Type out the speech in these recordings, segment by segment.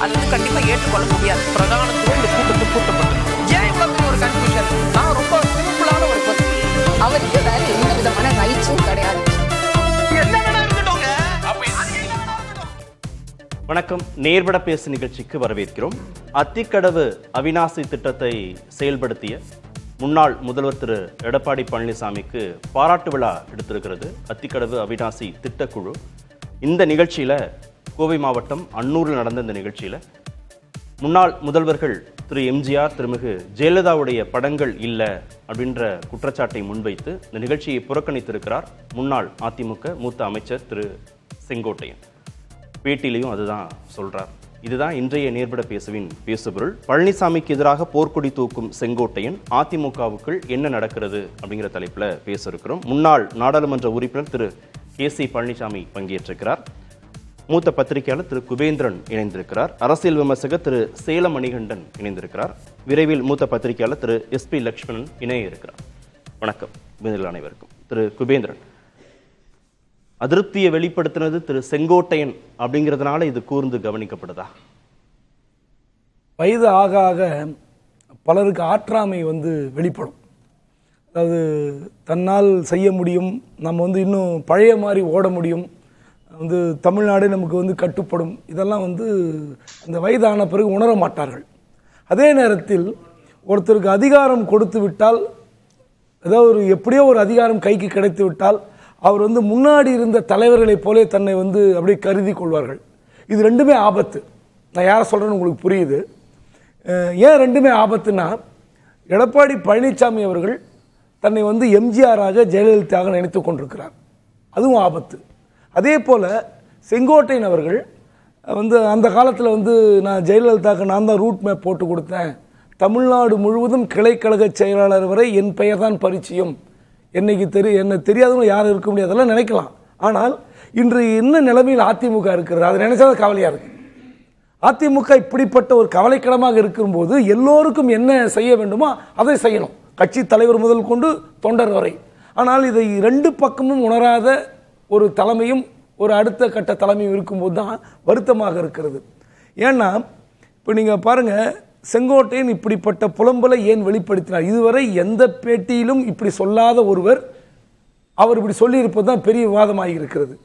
அது வந்து கண்டிப்பா ஏற்றுக்கொள்ள முடியாது. பிரதானத்துவம் இந்த கூட்டத்துக்கு கூட்டப்பட்டது. ஏன் இவ்வளவு ஒரு கன்ஃபியூஷன்? நான் ரொம்ப சிம்பிளான ஒரு பர்சன். அவருக்கு வேற எந்த விதமான ரைட்ஸும் கிடையாது. வணக்கம். நேர்பட பேசு நிகழ்ச்சிக்கு வரவேற்கிறோம். அத்திக்கடவு அவிநாசி திட்டத்தை செயல்படுத்திய முன்னாள் முதல்வர் திரு எடப்பாடி பழனிசாமிக்கு பாராட்டு விழா எடுத்திருக்கிறது அத்திக்கடவு அவிநாசி திட்டக்குழு. இந்த நிகழ்ச்சியில கோவை மாவட்டம் அன்னூரில் நடந்த இந்த நிகழ்ச்சியில முன்னாள் முதல்வர்கள் திரு எம்ஜிஆர், திருமிகு ஜெயலலிதாவுடைய படங்கள் இல்லை அப்படின்ற குற்றச்சாட்டை முன்வைத்து இந்த நிகழ்ச்சியை புறக்கணித்திருக்கிறார் முன்னாள் அதிமுக மூத்த அமைச்சர் திரு செங்கோட்டையன். பேட்டிலையும் அதுதான் சொல்றார். இதுதான் இன்றைய நேர்பட பேசுவின் பேசுபொருள். பழனிசாமிக்கு எதிராக போர்க்கொடி தூக்கும் செங்கோட்டையன், அதிமுகவுக்குள் என்ன நடக்கிறது அப்படிங்கிற தலைப்புல பேச இருக்கிறோம். முன்னாள் நாடாளுமன்ற உறுப்பினர் திரு கே.சி. பழனிசாமி பங்கேற்றிருக்கிறார். மூத்த பத்திரிகையாளர் திரு குபேந்திரன் இணைந்திருக்கிறார். அரசியல் விமர்சகர் திரு சேலம் மணிகண்டன் இணைந்திருக்கிறார். விரைவில் மூத்த பத்திரிகையாளர் திரு எஸ்.பி. லட்சுமணன் இணைய இருக்கிறார். வணக்கம் அனைவருக்கும். திரு குபேந்திரன், அதிருப்தியை வெளிப்படுத்தினது திரு செங்கோட்டையன் அப்படிங்கிறதுனால இது கூர்ந்து கவனிக்கப்படுதா? வயது ஆக ஆக பலருக்கு ஆற்றாமை வெளிப்படும். அதாவது தன்னால் செய்ய முடியும், நம்ம இன்னும் பழைய மாதிரி ஓட முடியும், தமிழ்நாடு நமக்கு கட்டுப்படும், இதெல்லாம் அந்த வயதான பிறகு உணர மாட்டார்கள். அதே நேரத்தில் ஒருத்தருக்கு அதிகாரம் கொடுத்து விட்டால், ஏதாவது எப்படியோ ஒரு அதிகாரம் கைக்கு கிடைத்து விட்டால் அவர் முன்னாடி இருந்த தலைவர்களைப் போலே தன்னை அப்படியே கருதி கொள்வார்கள். இது ரெண்டுமே ஆபத்து. நான் யாரை சொல்கிறேன்னு உங்களுக்கு புரியுது. ஏன் ரெண்டுமே ஆபத்துன்னா, எடப்பாடி பழனிசாமி அவர்கள் தன்னை எம்ஜிஆராக ஜெயலலிதாக நினைத்து கொண்டிருக்கிறார், அதுவும் ஆபத்து. அதே போல் செங்கோட்டையன் அவர்கள் அந்த காலத்தில் நான் ஜெயலலிதாவுக்கு நான் தான் ரூட் மேப் போட்டு கொடுத்தேன், தமிழ்நாடு முழுவதும் கிளைக்கழக செயலாளர் வரை என் பெயர் தான் பரிச்சயம், என்னைக்கு என்ன தெரியாதவங்க யாரும் இருக்க முடியாது, அதெல்லாம் நினைக்கலாம். ஆனால் இன்று என்ன நிலைமையில் அதிமுக இருக்கிறது, அதை நினைச்சாதான் கவலையாக இருக்கு. அதிமுக இப்படிப்பட்ட ஒரு கவலைக்கிடமாக இருக்கும்போது எல்லோருக்கும் என்ன செய்ய வேண்டுமோ அதை செய்யணும், கட்சி தலைவர் முதல் கொண்டு தொண்டர் வரை. ஆனால் இதை ரெண்டு பக்கமும் உணராத ஒரு தலைமையும் ஒரு அடுத்த கட்ட தலைமையும் இருக்கும்போது தான் வருத்தமாக இருக்கிறது. ஏன்னா இப்போ நீங்கள் பாருங்கள், செங்கோட்டையன் இப்படிப்பட்ட புலம்பலை ஏன் வெளிப்படுத்தினார்? இதுவரை எந்த பேட்டியிலும் இப்படி சொல்லாத ஒருவர் அவர் இப்படி சொல்லியிருப்பது தான் பெரிய விவாதமாக இருக்கிறது.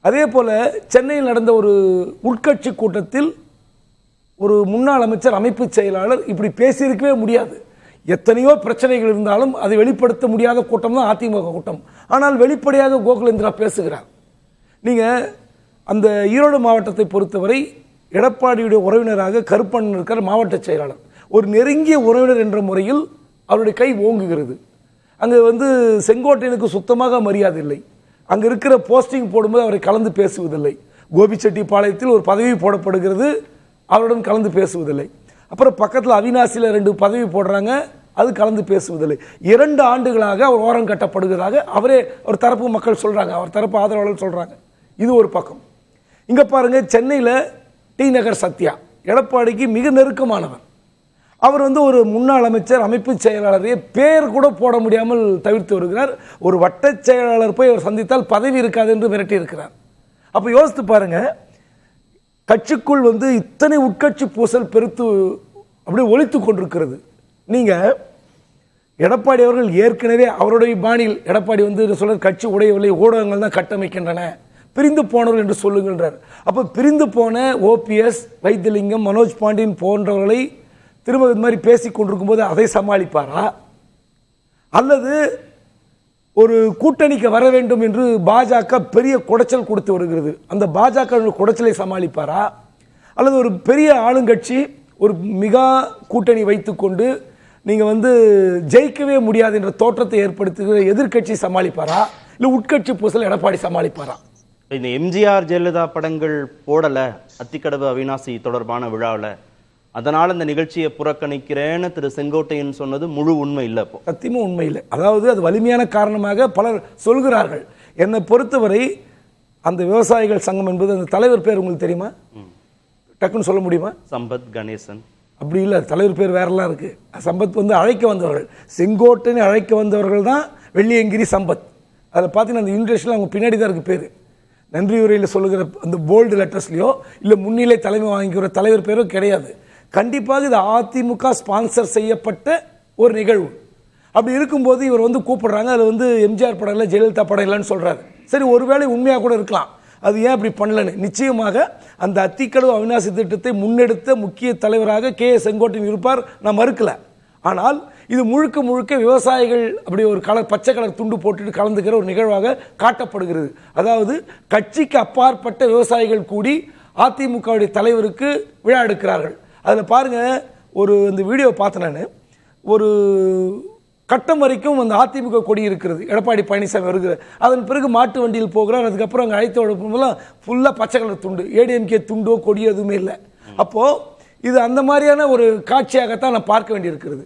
அதே போல் சென்னையில் நடந்த ஒரு உட்கட்சி கூட்டத்தில் ஒரு முன்னாள் அமைச்சர், அமைப்பு செயலாளர் இப்படி பேசியிருக்கவே முடியாது. எத்தனையோ பிரச்சனைகள் இருந்தாலும் அதை வெளிப்படுத்த முடியாத கூட்டம் தான் அதிமுக கூட்டம். ஆனால் வெளிப்படையாக கோகுலேந்திரா பேசுகிறார். நீங்கள் அந்த ஈரோடு மாவட்டத்தை பொறுத்தவரை எடப்பாடியுடைய உறவினராக கருப்பண்ணன் இருக்கிற மாவட்ட செயலாளர், ஒரு நெருங்கிய உறவினர் என்ற முறையில் அவருடைய கை ஓங்குகிறது. அங்கே செங்கோட்டையனுக்கு சுத்தமாக மரியாதை இல்லை. அங்கே இருக்கிற போஸ்டிங் போடும்போது அவரை கலந்து பேசுவதில்லை. கோபிச்செட்டிப்பாளையத்தில் ஒரு பதவி போடப்படுகிறது, அவருடன் கலந்து பேசுவதில்லை. அப்புறம் பக்கத்தில் அவிநாசியில் 2 பதவி போடுறாங்க, அது கலந்து பேசுவதில்லை. 2 ஆண்டுகளாக அவர் ஓரம் கட்டப்படுகிறதாக அவரே ஒரு தரப்பு மக்கள் சொல்கிறாங்க, அவர் தரப்பு ஆதரவாளர்கள் சொல்கிறாங்க. இது ஒரு பக்கம். இங்கே பாருங்கள், சென்னையில் டி நகர் சத்யா எடப்பாடிக்கு மிக நெருக்கமானவர். அவர் ஒரு முன்னாள் அமைச்சர், அமைப்பு செயலாளரையே பேர் கூட போட முடியாமல் தவிர்த்து வருகிறார். ஒரு வட்ட செயலாளர் போய் அவர் சந்தித்தால் பதவி இருக்காது என்று மிரட்டி இருக்கிறார். அப்போ யோசித்து பாருங்க, கட்சிக்குள் இத்தனை உட்கட்சி பூசல் பெருத்து அப்படியே ஒலித்து கொண்டிருக்கிறது. நீங்கள் எடப்பாடி அவர்கள் ஏற்கனவே அவருடைய பாணியில் எடப்பாடி சொல்ற கட்சி உடையவில்லை, ஊடகங்கள் தான் கட்டமைக்கின்றன, பிரிந்து போனவர்கள் என்று சொல்லுகின்றார். அப்போ பிரிந்து போன ஓபிஎஸ், வைத்திலிங்கம், மனோஜ் பாண்டியன் போன்றவர்களை திரும்ப இது மாதிரி பேசி கொண்டிருக்கும் போது அதை சமாளிப்பாரா? அல்லது ஒரு கூட்டணிக்கு வர வேண்டும் என்று பாஜக பெரிய குடைச்சல் கொடுத்து வருகிறது, அந்த பாஜக குடைச்சலை சமாளிப்பாரா? அல்லது ஒரு பெரிய ஆளுங்கட்சி ஒரு மிகா கூட்டணி வைத்துக்கொண்டு நீங்கள் ஜெயிக்கவே முடியாது என்ற தோற்றத்தை ஏற்படுத்துகிற எதிர்கட்சி சமாளிப்பாரா? இல்லை உட்கட்சி பூசல் எடப்பாடி சமாளிப்பாரா? இந்த எம்ஜிஆர் ஜெயலலிதா படங்கள் போடல அத்திக்கடவு அவிநாசி தொடர்பான விழாவில், அதனால இந்த நிகழ்ச்சியை புறக்கணிக்கிறேன்னு திரு செங்கோட்டையன் சொன்னது முழு உண்மை இல்லை. இப்போ சத்தியமும் உண்மை இல்லை. அதாவது அது வலிமையான காரணமாக பலர் சொல்கிறார்கள். என்னை பொறுத்தவரை அந்த விவசாயிகள் சங்கம் என்பது அந்த தலைவர் பேர் உங்களுக்கு தெரியுமா? டக்குன்னு சொல்ல முடியுமா? சம்பத் கணேசன். அப்படி இல்லை, தலைவர் பேர் வேறெல்லாம் இருக்கு. சம்பத் அழைக்க வந்தவர்கள், செங்கோட்டையனை அழைக்க வந்தவர்கள் தான் வெள்ளியங்கிரி சம்பத். அதில் பார்த்தீங்கன்னா அந்த யூனிவர்சிட்டியில் அவங்க பின்னாடி தான் இருக்கு பேர். நன்றியுரையில் சொல்லுகிற அந்த போல்டு லெட்டர்ஸ்லையோ இல்லை முன்னிலை தலைமை வாங்கிக்கிற தலைவர் பேரோ கிடையாது. கண்டிப்பாக இது அதிமுக ஸ்பான்சர் செய்யப்பட்ட ஒரு நிகழ்வு. அப்படி இருக்கும்போது இவர் வந்து கூப்பிடுறாங்க, அதில் வந்து எம்ஜிஆர் படம் இல்லை, ஜெயலலிதா படம் இல்லைன்னு சொல்கிறாரு. சரி, ஒருவேளை உண்மையாக கூட இருக்கலாம். அது ஏன் அப்படி பண்ணலன்னு. நிச்சயமாக அந்த அத்திக்கடவு அவிநாசி திட்டத்தை முன்னெடுத்த முக்கிய தலைவராக செங்கோட்டையன் இருப்பார், நான் மறுக்கல. ஆனால் இது முழுக்க முழுக்க விவசாயிகள் அப்படி ஒரு பச்சை கலர் துண்டு போட்டுட்டு கலந்துக்கிற ஒரு நிகழ்வாக காட்டப்படுகிறது. அதாவது கட்சிக்கு அப்பாற்பட்ட விவசாயிகள் கூடி அதிமுகவுடைய தலைவருக்கு விழா எடுக்கிறார்கள். அதில் பாருங்க, ஒரு இந்த வீடியோ பார்த்தேன் நான். ஒரு கட்டம் வரைக்கும் அந்த அதிமுக கொடி இருக்கிறது, எடப்பாடி பழனிசாமி வருகிறார். அதன் பிறகு மாட்டு வண்டியில் போகிறார். அதுக்கப்புறம் அங்கே அழைத்தோட ஃபுல்லாக பச்சை கலர் துண்டு, ஏடிஎம்கே துண்டோ கொடியோ எதுவுமே இல்லை. அப்போது இது அந்த மாதிரியான ஒரு காட்சியாகத்தான் நான் பார்க்க வேண்டியிருக்கிறது.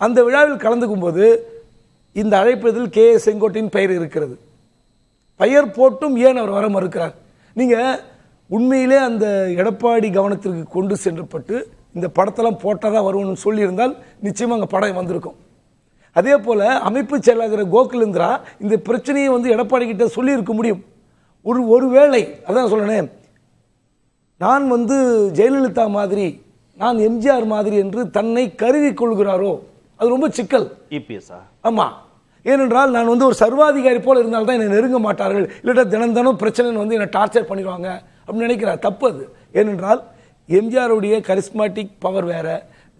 அந்த விழாவில் கலந்துக்கும் போது இந்த அழைப்பதில் செங்கோட்டையின் பெயர் இருக்கிறது. பெயர் போட்டும் ஏன் அவர் வர மறுக்கிறார்? நீங்கள் உண்மையிலே அந்த எடப்பாடி கவனத்திற்கு கொண்டு சென்றப்பட்டு இந்த படத்தெல்லாம் போட்டால் தான் வருவோம்னு சொல்லியிருந்தால் நிச்சயமாக அங்கே படம் வந்திருக்கும். அதே போல் அமைப்பு செயலாளர் கோகுலேந்திரா இந்த பிரச்சனையை வந்து எடப்பாடி கிட்ட சொல்லியிருக்க முடியும். ஒருவேளை அதான் சொல்லணேன், நான் வந்து ஜெயலலிதா மாதிரி, நான் எம்ஜிஆர் மாதிரி என்று தன்னை கருதி கொள்கிறாரோ, அது ரொம்ப சிக்கல். ஆமா, ஏனென்றால் நான் வந்து ஒரு சர்வாதிகாரி போல இருந்தால்தான் என்னை நெருங்க மாட்டார்கள், இல்லாட்டா தினம் தினம் பிரச்சனை வந்து என்னை டார்ச்சர் பண்ணிடுவாங்க அப்படின்னு நினைக்கிறார். தப்பு அது. ஏனென்றால் எம்ஜிஆருடைய கரிஸ்மாட்டிக் பவர் வேற,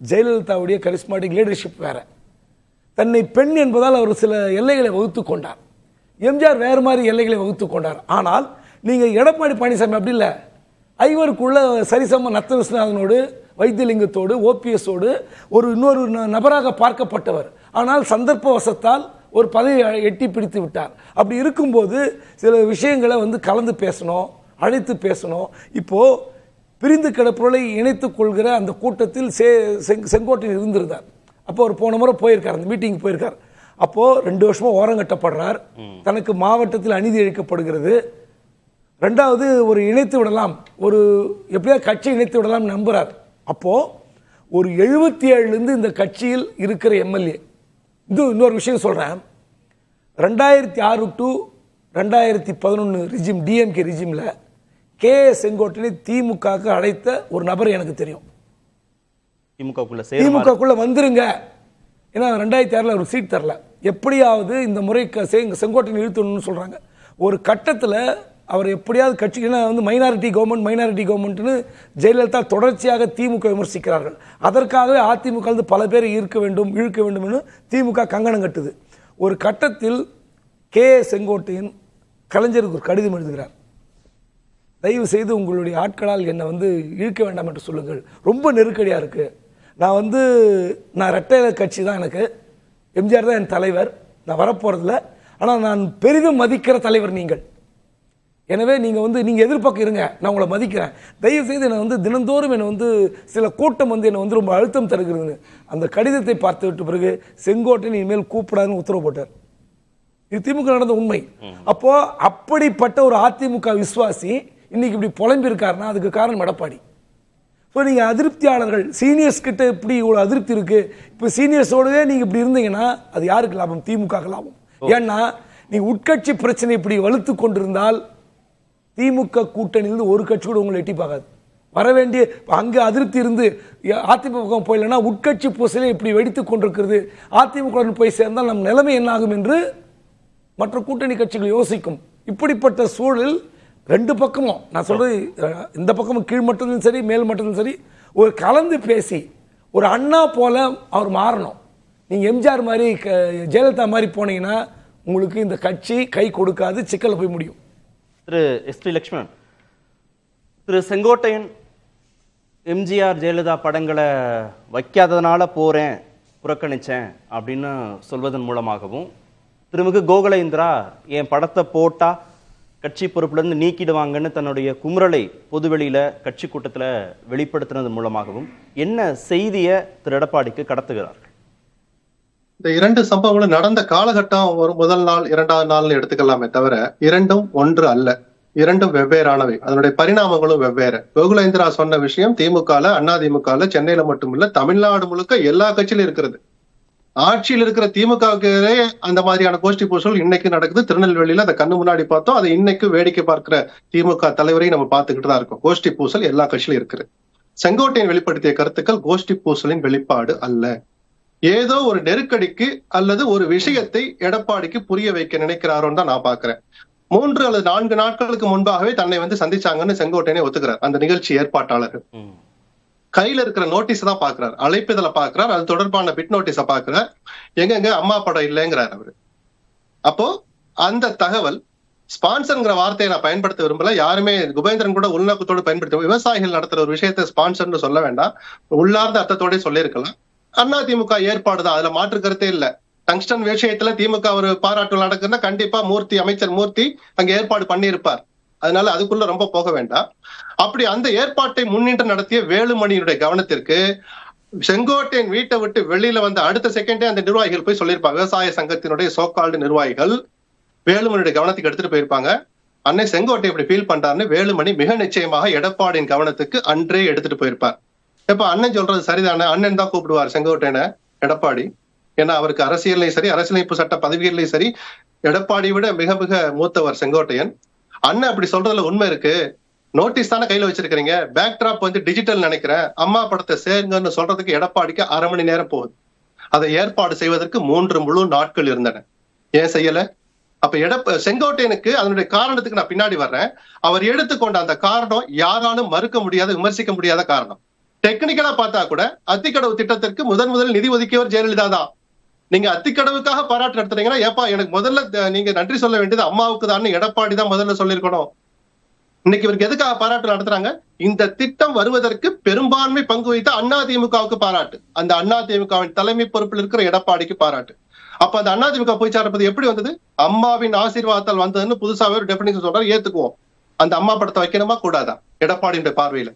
ஜெயலலிதாவுடைய கரிஸ்மாட்டிக் லீடர்ஷிப் வேற. தன்னை பெண் என்பதால் அவர் சில எல்லைகளை வகுத்து கொண்டார். எம்ஜிஆர் வேறு மாதிரி எல்லைகளை வகுத்து கொண்டார். ஆனால் நீங்கள் எடப்பாடி பழனிசாமி அப்படி இல்லை. ஐவருக்குள்ள சரிசம நத்த விஸ்வநாதனோடு, வைத்தியலிங்கத்தோடு, ஓபிஎஸோடு ஒரு இன்னொரு நபராக பார்க்கப்பட்டவர். ஆனால் சந்தர்ப்ப வசத்தால் ஒரு பதவி எட்டி பிடித்து விட்டார். அப்படி இருக்கும்போது சில விஷயங்களை வந்து கலந்து பேசணும், அழைத்து பேசணும். இப்போது பிரிந்து கிடப்பொருளை இணைத்துக் கொள்கிற அந்த கூட்டத்தில் செங்கோட்டையன் இருந்திருந்தார். அப்போ அவர் போன முறை போயிருக்கார், அந்த மீட்டிங் போயிருக்கார். அப்போது 2 வருஷமா ஓரங்கட்டப்படுறார். தனக்கு மாவட்டத்தில் அநீதி இழைக்கப்படுகிறது. ரெண்டாவது ஒரு இணைத்து விடலாம், ஒரு எப்படியா கட்சி இணைத்து விடலாம் நம்புறார். அப்போது ஒரு 77லேருந்து இந்த கட்சியில் இருக்கிற எம்எல்ஏ, இன்னொரு விஷயம் சொல்கிறேன், 2006 to 2011 ரிஜிம், டிஎம்கே ரிஜிமில் செங்கோட்டையனை திமுகவுக்கு அழைத்த ஒரு நபர் எனக்கு தெரியும். திமுகக்குள்ள வந்துருங்க, ஏன்னா 2006 ஒரு சீட் தரல, எப்படியாவது இந்த முறை செங்கோட்டையன் இழுத்துணும்னு சொல்றாங்க. ஒரு கட்டத்தில் அவர் எப்படியாவது கட்சி, ஏன்னா வந்து மைனாரிட்டி கவர்மெண்ட்னு ஜெயலலிதா தொடர்ச்சியாக திமுக விமர்சிக்கிறார்கள். அதற்காகவே அதிமுக பல பேரை இழுக்க வேண்டும் திமுக கங்கணம் கட்டுது. ஒரு கட்டத்தில் செங்கோட்டையன் கலைஞருக்கு ஒரு கடிதம் எழுதுகிறார். தயவு செய்து உங்களுடைய ஆட்களால் என்னை வந்து இழுக்க வேண்டாம் என்று சொல்லுங்கள், ரொம்ப நெருக்கடியாக இருக்குது. நான் ரெட்டை கட்சி தான், எனக்கு எம்ஜிஆர் தான் என் தலைவர், நான் வரப்போகிறதில்ல, ஆனால் நான் பெரிதும் மதிக்கிற தலைவர் நீங்கள். எனவே நீங்கள் எதிர்பக்கம் இருங்க, நான் உங்களை மதிக்கிறேன். தயவு செய்து என்னை தினந்தோறும் என்னை சில கூட்டம் என்னை ரொம்ப அழுத்தம் தருகிறது. அந்த கடிதத்தை பார்த்து விட்ட பிறகு செங்கோட்டையன் இனிமேல் கூப்பிடாதுன்னு உத்தரவு போட்டார். இது திமுக நடந்த உண்மை. அப்போ அப்படிப்பட்ட ஒரு அதிமுக விசுவாசி இன்னைக்கு இப்படி புலம்பி இருக்காருன்னா அதுக்கு காரணம் எடப்பாடி. ஸோ நீங்கள் அதிருப்தியாளர்கள், சீனியர்ஸ் கிட்ட இப்படி இவ்வளோ அதிருப்தி இருக்கு, இப்போ சீனியர்ஸோடவே நீங்கள் இப்படி இருந்தீங்கன்னா அது யாருக்கு லாபம்? திமுக லாபம். ஏன்னா நீங்கள் உட்கட்சி பிரச்சனை இப்படி வலுத்து கொண்டிருந்தால் திமுக கூட்டணியிலிருந்து ஒரு கட்சி கூட உங்களை எட்டி பார்க்காது. வர வேண்டிய அங்கே அதிருப்தி இருந்து அதிமுக போயிடலன்னா உட்கட்சி பூசலே இப்படி வெடித்து கொண்டிருக்கிறது, அதிமுக போய் சேர்ந்தால் நம் நிலைமை என்ன ஆகும் என்று மற்ற கூட்டணி கட்சிகள் யோசிக்கும். இப்படிப்பட்ட சூழல் ரெண்டு பக்கமும், நான் சொல்றது இந்த பக்கமும் கீழ் மட்டத்திலும் சரி மேல் மட்டத்திலும் சரி, ஒரு கலந்து பேசி ஒரு அண்ணா போல அவர் மாறணும். நீங்க எம்ஜிஆர் மாதிரி ஜெயலலிதா மாதிரி போனீங்கன்னா உங்களுக்கு இந்த கட்சி கை கொடுக்காது, சிக்கல போய் முடியும். திரு எஸ்.டி. லட்சுமணன், திரு செங்கோட்டையன் எம்ஜிஆர் ஜெயலலிதா படங்களை வைக்காததுனால போறேன், புறக்கணிச்சேன் அப்படின்னு சொல்வதன் மூலமாகவும், திருமிகு கோகுலேந்திரா என் படத்தை போட்டா கட்சி பொறுப்புலேருந்து நீக்கிடுவாங்கன்னு தன்னுடைய குமுறலை பொதுவெளியில கட்சி கூட்டத்தில் வெளிப்படுத்தினது மூலமாகவும் என்ன செய்தியை திரு எடப்பாடிக்கு கடத்துகிறார்கள்? இந்த இரண்டு சம்பவங்களும் நடந்த காலகட்டம் ஒரு முதல் நாள் இரண்டாவது நாள் எடுத்துக்கலாமே தவிர இரண்டும் ஒன்று அல்ல, இரண்டும் வெவ்வேறானவை. அதனுடைய பரிணாமங்களும் வெவ்வேறு. கோகுலேந்திரா சொன்ன விஷயம் திமுகல, அதிமுகல, சென்னையில மட்டுமில்ல தமிழ்நாடு முழுக்க எல்லா கட்சியிலும் இருக்கிறது. ஆட்சியில் இருக்கிற திமுகவுக்கு அந்த மாதிரியான கோஷ்டி பூசல் இன்னைக்கு நடக்குது. திருநெல்வேலியில அதை கண்ணு முன்னாடி பார்த்தோம். அதை இன்னைக்கு வேடிக்கை பார்க்கிற திமுக தலைவரையும் நம்ம பார்த்துக்கிட்டு தான் இருக்கோம். கோஷ்டி பூசல் எல்லா கட்சியிலும் இருக்குது. செங்கோட்டையன் வெளிப்படுத்திய கருத்துக்கள் கோஷ்டி பூசலின் வெளிப்பாடு அல்ல. ஏதோ ஒரு நெருக்கடிக்கு அல்லது ஒரு விஷயத்தை எடப்பாடிக்கு புரிய வைக்க நினைக்கிறாரோன்னு தான் நான் பாக்குறேன். 3 அல்லது 4 நாட்களுக்கு முன்பாகவே தன்னை வந்து சந்திச்சாங்கன்னு செங்கோட்டையனே ஒத்துக்கிறார். அந்த நிகழ்ச்சி ஏற்பாட்டாளர்கள் கையில இருக்கிற நோட்டீஸ் தான் பாக்குறாரு, அழைப்பிதழ பாக்குறாரு, அது தொடர்பான பிட் நோட்டீஸ பாக்குறார். எங்க அம்மா படம் இல்லைங்கிறார் அவரு. அப்போ அந்த தகவல் ஸ்பான்சர்ங்கிற வார்த்தையை நான் பயன்படுத்த விரும்பல. யாருமே குபேந்திரன் கூட உள்நோக்கத்தோடு பயன்படுத்த, விவசாயிகள் நடத்துற ஒரு விஷயத்தை ஸ்பான்சர்னு சொல்ல வேண்டாம், உள்ளார்ந்த அர்த்தத்தோட சொல்லியிருக்கலாம். அதிமுக ஏற்பாடு தான், அதுல மாற்று கருத்தே இல்ல. டங்ஸ்டன் விஷயத்துல திமுக ஒரு பாராட்டு நடக்குதுன்னா கண்டிப்பா அமைச்சர் மூர்த்தி அங்க ஏற்பாடு பண்ணியிருப்பார். அதனால அதுக்குள்ள ரொம்ப போக வேண்டாம். அப்படி அந்த ஏற்பாட்டை முன்னின்று நடத்திய வேலுமணியினுடைய கவனத்திற்கு செங்கோட்டையன் வீட்டை விட்டு வெளியில வந்த அடுத்த செகண்டே அந்த நிர்வாகிகள் போய் சொல்லியிருப்பாங்க. விவசாய சங்கத்தினுடைய சோகால்டு நிர்வாகிகள் வேலுமணியுடைய கவனத்துக்கு எடுத்துட்டு போயிருப்பாங்க. அன்னை செங்கோட்டை இப்படி ஃபீல் பண்றாருன்னு வேலுமணி மிக நிச்சயமாக எடப்பாடியின் கவனத்துக்கு அன்றே எடுத்துட்டு போயிருப்பார். இப்ப அண்ணன் சொல்றது சரிதானே, அண்ணன் தான் கூப்பிடுவார் செங்கோட்டையனை எடப்பாடி. ஏன்னா அவருக்கு அரசியலையும் சரி, அரசியலமைப்பு சட்ட பதவிகள்லையும் சரி எடப்பாடியை விட மிக மிக மூத்தவர் செங்கோட்டையன். அண்ணன் அப்படி சொல்றதுல உண்மை இருக்கு. நோட்டீஸ் தானே கையில வச்சிருக்கீங்க, பேக் டிராப் வந்து டிஜிட்டல் நினைக்கிறேன், அம்மா படத்தை சேருங்கன்னு சொல்றதுக்கு எடப்பாடிக்கு 1/2 மணி நேரம் போகுது. அதை ஏற்பாடு செய்வதற்கு 3 முழு நாட்கள் இருந்தன. ஏன் செய்யல? அப்ப செங்கோட்டையனுக்கு அதனுடைய காரணத்துக்கு நான் பின்னாடி வர்றேன். அவர் எடுத்துக்கொண்ட அந்த காரணம் யாராலும் மறுக்க முடியாத, விமர்சிக்க முடியாத காரணம். டெக்னிக்கலா பார்த்தா கூட அத்திக்கடவு திட்டத்திற்கு முதல் நிதி ஒதுக்கியவர் ஜெயலலிதா தான். நீங்க அத்திக்கடவுக்காக பாராட்டு நடத்துறீங்கன்னா, ஏப்பா எனக்கு முதல்ல நீங்க நன்றி சொல்ல வேண்டியது அம்மாவுக்கு தான் எடப்பாடி தான் முதல்ல சொல்லியிருக்கணும். இன்னைக்கு இவருக்கு எதுக்காக பாராட்டு நடத்துறாங்க? இந்த திட்டம் வருவதற்கு பெரும்பான்மை பங்கு வைத்த அதிமுகவுக்கு பாராட்டு, அந்த அதிமுகவின் தலைமை பொறுப்பில் இருக்கிற எடப்பாடிக்கு பாராட்டு. அப்ப அந்த அதிமுக போய் சேர்ப்பது எப்படி வந்தது? அம்மாவின் ஆசீர்வாதத்தால் வந்ததுன்னு புதுசாவே ஒரு டெபினிஷன் சொல்றாரு, ஏத்துக்குவோம். அந்த அம்மா படத்தை வைக்கணுமா கூடாதா? எடப்பாடியுடைய பார்வையில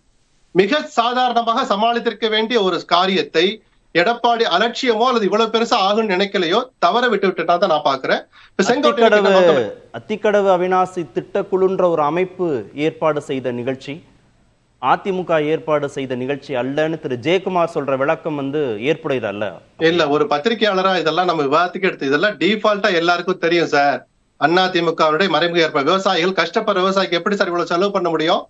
மிக சாதாரணமாக சமாளித்திருக்க வேண்டிய ஒரு காரியத்தை எடப்பாடி அலட்சியமோ அல்லது இவ்வளவு பெருசா ஆகும்னு நினைக்கலையோ தவற விட்டுட்டா தான் நான் பாக்குறேன். அத்திக்கடவு அவிநாசி திட்டக்குழுன்ற ஒரு அமைப்பு ஏற்பாடு செய்த நிகழ்ச்சி, அதிமுக ஏற்பாடு செய்த நிகழ்ச்சி அல்லன்னு திரு ஜெயக்குமார் சொல்ற விளக்கம் வந்து ஏற்புடையது அல்ல. இல்ல, ஒரு பத்திரிகையாளரா இதெல்லாம் நம்ம விவாதத்துக்கு எடுத்து, இதெல்லாம் டிஃபால்ட்டா எல்லாருக்கும் தெரியும் சார். அதிமுகவுடைய மறைமுக ஏற்பாடு. விவசாயிகள் கஷ்டப்படுற விவசாயிக்கு எப்படி சார் இவ்வளவு செலவு பண்ண முடியும்?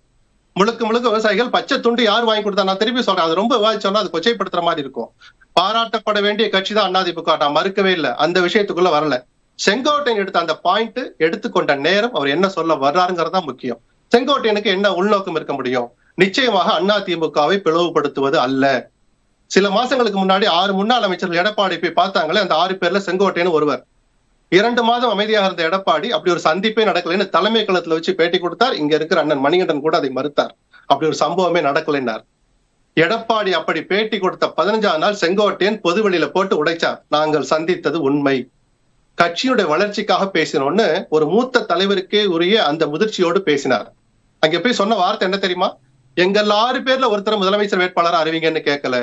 முழுக்க விவசாயிகள் பச்சை துண்டு யார் வாங்கி கொடுத்தா? நான் திருப்பி சொல்றேன், அது ரொம்ப விவாதிச்சோம்னா அது கொச்சைப்படுத்துற மாதிரி இருக்கும். பாராட்டப்பட வேண்டிய கட்சி தான் அதிமுக, நான் மறுக்கவே இல்லை, அந்த விஷயத்துக்குள்ள வரல. செங்கோட்டையன் எடுத்த அந்த பாயிண்ட் எடுத்துக்கொண்ட நேரம், அவர் என்ன சொல்ல வர்றாருங்கிறதா முக்கியம். செங்கோட்டையனுக்கு என்ன உள்நோக்கம் இருக்க முடியும்? நிச்சயமாக அதிமுகவை பிளவுபடுத்துவது அல்ல. சில மாசங்களுக்கு முன்னாடி 6 முன்னாள் அமைச்சர்கள் எடப்பாடி போய் பார்த்தாங்களே, அந்த 6 பேர்ல செங்கோட்டையன் ஒருவர். 2 மாதம் அமைதியாக இருந்த எடப்பாடி அப்படி ஒரு சந்திப்பே நடக்கலைன்னு தலைமை களத்துல வச்சு பேட்டி கொடுத்தார். இங்க இருக்கிற அண்ணன் மணிகண்டன் கூட அதை மறுத்தார். அப்படி ஒரு சம்பவமே நடக்கலைன்னார். எடப்பாடி அப்படி பேட்டி கொடுத்த 15ஆம் நாள் செங்கோட்டையன் பொதுவெளியில போட்டு உடைச்சார், நாங்கள் சந்தித்தது உண்மை, கட்சியுடைய வளர்ச்சிக்காக பேசினோன்னு ஒரு மூத்த தலைவருக்கே உரிய அந்த முதிர்ச்சியோடு பேசினார். அங்க போய் சொன்ன வார்த்தை என்ன தெரியுமா? எங்கள் 6 பேர்ல ஒருத்தர் முதலமைச்சர் வேட்பாளர் அறிவிங்கன்னு கேட்கல,